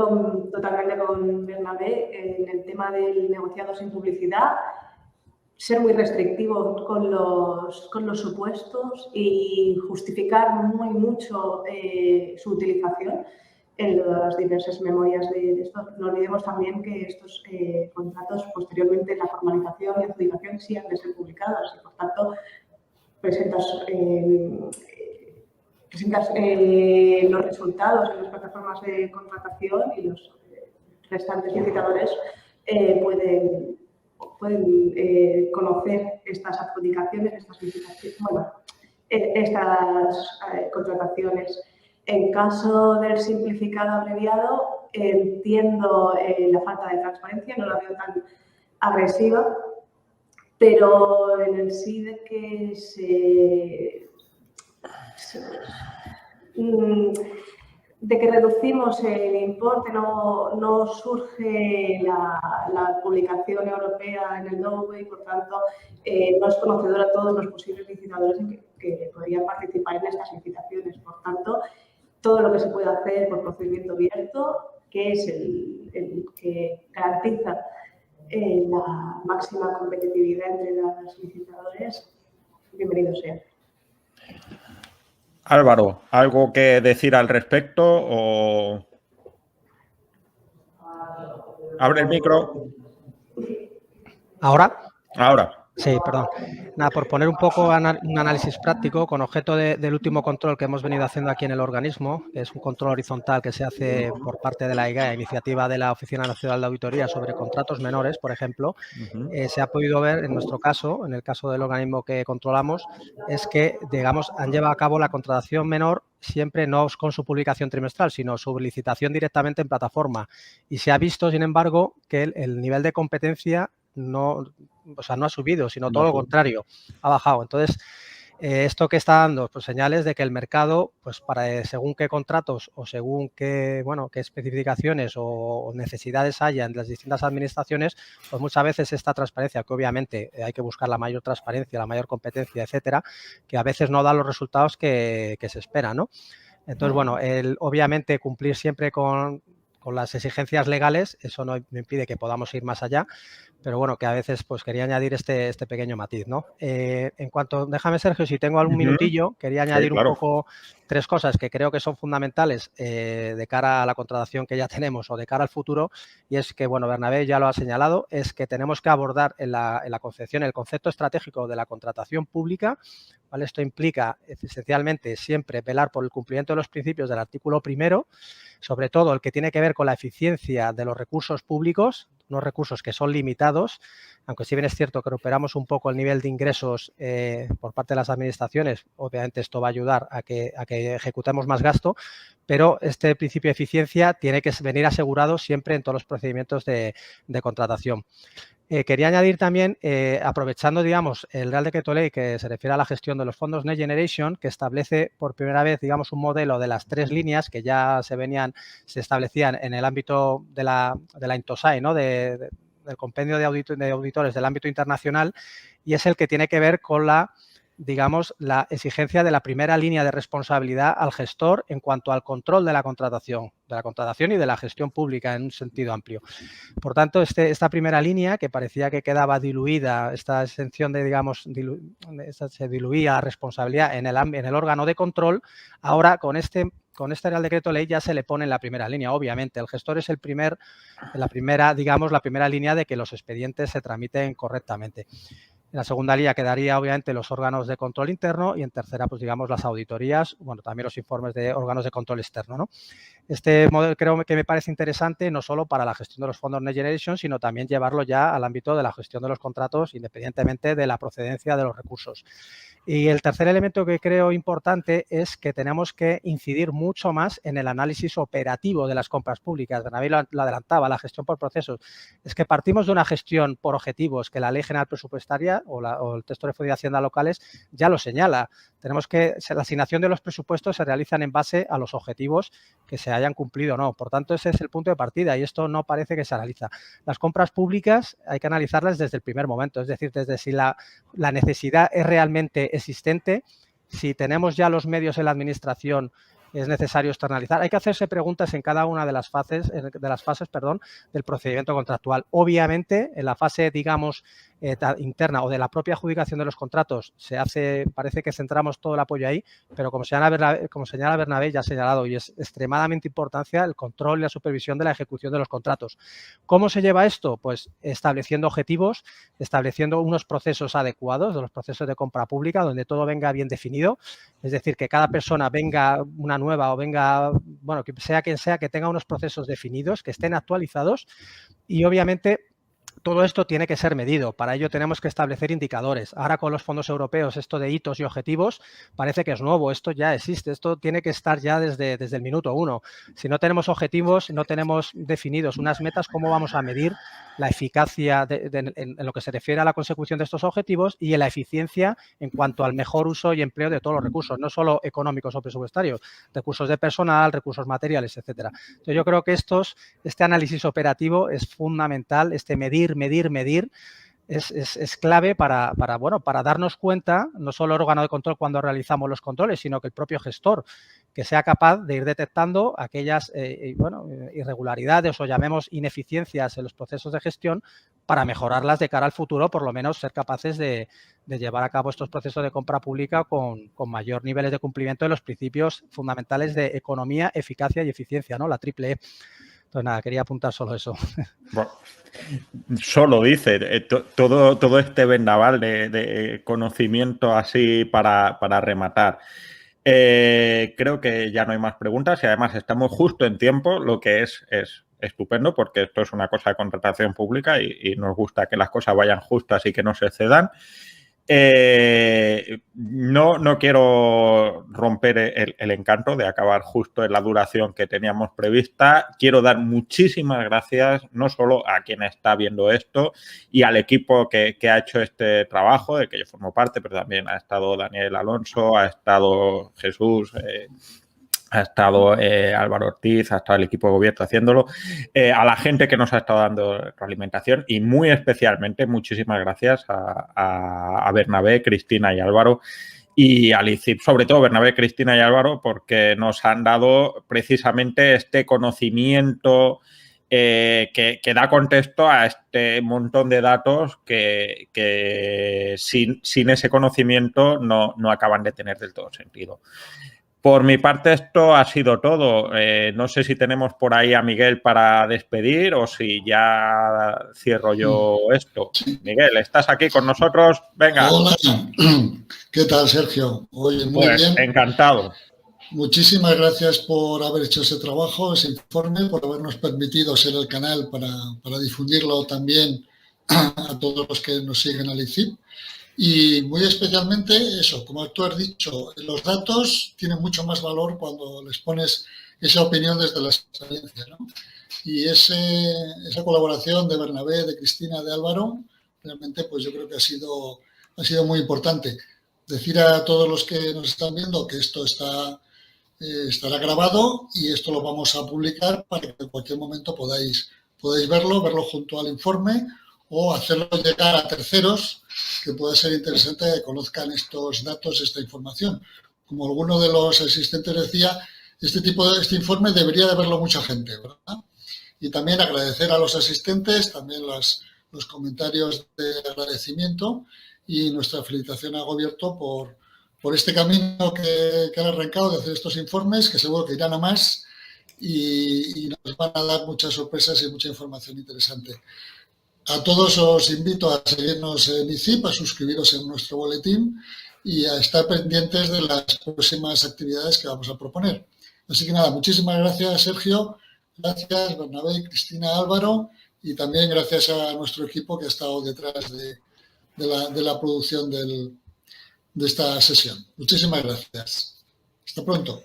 totalmente con Bernabé en el tema del negociado sin publicidad, ser muy restrictivo con los supuestos y justificar mucho su utilización en las diversas memorias de esto. No olvidemos también que estos contratos posteriormente en la formalización y adjudicación sí han de ser publicados y, por tanto, presentas los resultados en las plataformas de contratación y los restantes licitadores pueden conocer estas adjudicaciones, estas licitaciones, bueno, estas contrataciones. En caso del simplificado abreviado, entiendo la falta de transparencia, no la veo tan agresiva, pero en el sí de que de que reducimos el importe, no surge la publicación europea en el DOE y, por tanto, no es conocedora a todos los posibles licitadores que podrían participar en estas licitaciones. Por tanto, todo lo que se puede hacer por procedimiento abierto, que es el que garantiza la máxima competitividad entre los licitadores, bienvenido sea. Álvaro, ¿algo que decir al respecto o...? Abre el micro. ¿Ahora? Ahora. Sí, perdón. Nada, por poner un poco un análisis práctico con objeto del último control que hemos venido haciendo aquí en el organismo, que es un control horizontal que se hace por parte de la IGAE, iniciativa de la Oficina Nacional de Auditoría sobre contratos menores, por ejemplo. Se ha podido ver en nuestro caso, en el caso del organismo que controlamos, es que, digamos, han llevado a cabo la contratación menor siempre no con su publicación trimestral, sino su licitación directamente en plataforma. Y se ha visto, sin embargo, que el nivel de competencia no ha subido, sino todo lo contrario, ha bajado. Entonces, esto que está dando, pues señales de que el mercado, pues para según qué contratos o según qué, bueno, qué especificaciones o necesidades haya en las distintas administraciones, pues muchas veces esta transparencia, que obviamente hay que buscar la mayor transparencia, la mayor competencia, etcétera, que a veces no da los resultados que se esperan, ¿no? Entonces, bueno, obviamente cumplir siempre con las exigencias legales, eso no impide que podamos ir más allá, pero bueno, que a veces pues quería añadir este pequeño matiz, ¿no? En cuanto, déjame, Sergio, si tengo algún minutillo, quería añadir un poco tres cosas que creo que son fundamentales de cara a la contratación que ya tenemos o de cara al futuro, y es que, bueno, Bernabé ya lo ha señalado, es que tenemos que abordar en la concepción el concepto estratégico de la contratación pública, ¿vale? Esto implica esencialmente siempre velar por el cumplimiento de los principios del artículo primero, sobre todo el que tiene que ver con la eficiencia de los recursos públicos, unos recursos que son limitados, aunque si bien es cierto que operamos un poco el nivel de ingresos por parte de las administraciones, obviamente esto va a ayudar a que ejecutemos más gasto, pero este principio de eficiencia tiene que venir asegurado siempre en todos los procedimientos de contratación. Quería añadir también, aprovechando, digamos, el Real Decreto Ley que se refiere a la gestión de los fondos Next Generation, que establece por primera vez, digamos, un modelo de las tres líneas que ya se establecían en el ámbito de la INTOSAI, ¿no? Del compendio de auditores del ámbito internacional, y es el que tiene que ver con la digamos, la exigencia de la primera línea de responsabilidad al gestor en cuanto al control de la contratación y de la gestión pública en un sentido amplio. Por tanto, esta primera línea, que parecía que quedaba diluida, esta exención de, digamos, se diluía responsabilidad en el órgano de control, ahora con este Real Decreto Ley ya se le pone en la primera línea. Obviamente, el gestor es la primera línea de que los expedientes se tramiten correctamente. En la segunda línea quedaría, obviamente, los órganos de control interno y en tercera, pues digamos, las auditorías, bueno, también los informes de órganos de control externo, ¿no? Este modelo creo que me parece interesante no solo para la gestión de los fondos Next Generation, sino también llevarlo ya al ámbito de la gestión de los contratos, independientemente de la procedencia de los recursos. Y el tercer elemento que creo importante es que tenemos que incidir mucho más en el análisis operativo de las compras públicas. Bernabé lo adelantaba, la gestión por procesos. Es que partimos de una gestión por objetivos que la Ley General Presupuestaria o el texto de Fondo de Hacienda locales ya lo señala. Tenemos que, la asignación de los presupuestos se realizan en base a los objetivos que se hayan cumplido o no. Por tanto, ese es el punto de partida y esto no parece que se analiza. Las compras públicas hay que analizarlas desde el primer momento, es decir, desde si la necesidad es realmente existente, si tenemos ya los medios en la administración, es necesario externalizar. Hay que hacerse preguntas en cada una de las fases, del procedimiento contractual. Obviamente, en la fase, digamos, interna o de la propia adjudicación de los contratos, parece que centramos todo el apoyo ahí, pero como señala Bernabé, ya ha señalado, y es extremadamente importante el control y la supervisión de la ejecución de los contratos. ¿Cómo se lleva esto? Pues estableciendo objetivos, estableciendo unos procesos adecuados de los procesos de compra pública, donde todo venga bien definido, es decir, que cada persona venga una nueva o venga, bueno, que sea quien sea, que tenga unos procesos definidos, que estén actualizados y obviamente todo esto tiene que ser medido. Para ello tenemos que establecer indicadores. Ahora con los fondos europeos, esto de hitos y objetivos parece que es nuevo. Esto ya existe. Esto tiene que estar ya desde el minuto 1. Si no tenemos objetivos, no tenemos definidos unas metas, ¿cómo vamos a medir la eficacia en lo que se refiere a la consecución de estos objetivos y en la eficiencia en cuanto al mejor uso y empleo de todos los recursos, no solo económicos o presupuestarios, recursos de personal, recursos materiales, etcétera? Entonces, yo creo que este análisis operativo es fundamental, medir es clave para darnos cuenta, no solo el órgano de control cuando realizamos los controles, sino que el propio gestor, que sea capaz de ir detectando aquellas irregularidades o llamemos ineficiencias en los procesos de gestión para mejorarlas de cara al futuro, por lo menos ser capaces de llevar a cabo estos procesos de compra pública con mayor niveles de cumplimiento de los principios fundamentales de economía, eficacia y eficiencia, ¿no? La triple E. Entonces, nada, quería apuntar solo eso. Bueno, solo dice todo este vendaval de conocimiento así para rematar. Creo que ya no hay más preguntas y además estamos justo en tiempo, lo que es estupendo porque esto es una cosa de contratación pública y nos gusta que las cosas vayan justas y que no se excedan. No quiero romper el encanto de acabar justo en la duración que teníamos prevista. Quiero dar muchísimas gracias no solo a quien está viendo esto y al equipo que ha hecho este trabajo, de que yo formo parte, pero también ha estado Daniel Alonso, ha estado Jesús, ha estado Álvaro Ortiz, ha estado el equipo de gobierno haciéndolo, a la gente que nos ha estado dando realimentación y muy especialmente muchísimas gracias a Bernabé, Cristina y Álvaro y al ICIP, sobre todo Bernabé, Cristina y Álvaro, porque nos han dado precisamente este conocimiento que da contexto a este montón de datos que sin ese conocimiento no acaban de tener del todo sentido. Por mi parte, esto ha sido todo. No sé si tenemos por ahí a Miguel para despedir o si ya cierro yo esto. Miguel, ¿estás aquí con nosotros? Venga. Hola. ¿Qué tal, Sergio? Oye, muy bien. Encantado. Muchísimas gracias por haber hecho ese trabajo, ese informe, por habernos permitido ser el canal para difundirlo también a todos los que nos siguen al ICIP. Y muy especialmente eso, como tú has dicho, los datos tienen mucho más valor cuando les pones esa opinión desde la experiencia, ¿no? Y esa colaboración de Bernabé, de Cristina, de Álvaro, realmente pues yo creo que ha sido muy importante. Decir a todos los que nos están viendo que esto estará grabado y esto lo vamos a publicar para que en cualquier momento podáis verlo junto al informe o hacerlo llegar a terceros que pueda ser interesante que conozcan estos datos, esta información. Como alguno de los asistentes decía, este informe debería de verlo mucha gente, ¿verdad? Y también agradecer a los asistentes, también los comentarios de agradecimiento y nuestra felicitación a Gobierto por este camino que han arrancado de hacer estos informes, que seguro que irán a más y nos van a dar muchas sorpresas y mucha información interesante. A todos os invito a seguirnos en ICIP, a suscribiros en nuestro boletín y a estar pendientes de las próximas actividades que vamos a proponer. Así que nada, muchísimas gracias, Sergio, gracias Bernabé, Cristina, Álvaro, y también gracias a nuestro equipo que ha estado detrás de la producción de esta sesión. Muchísimas gracias. Hasta pronto.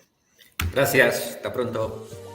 Gracias, hasta pronto.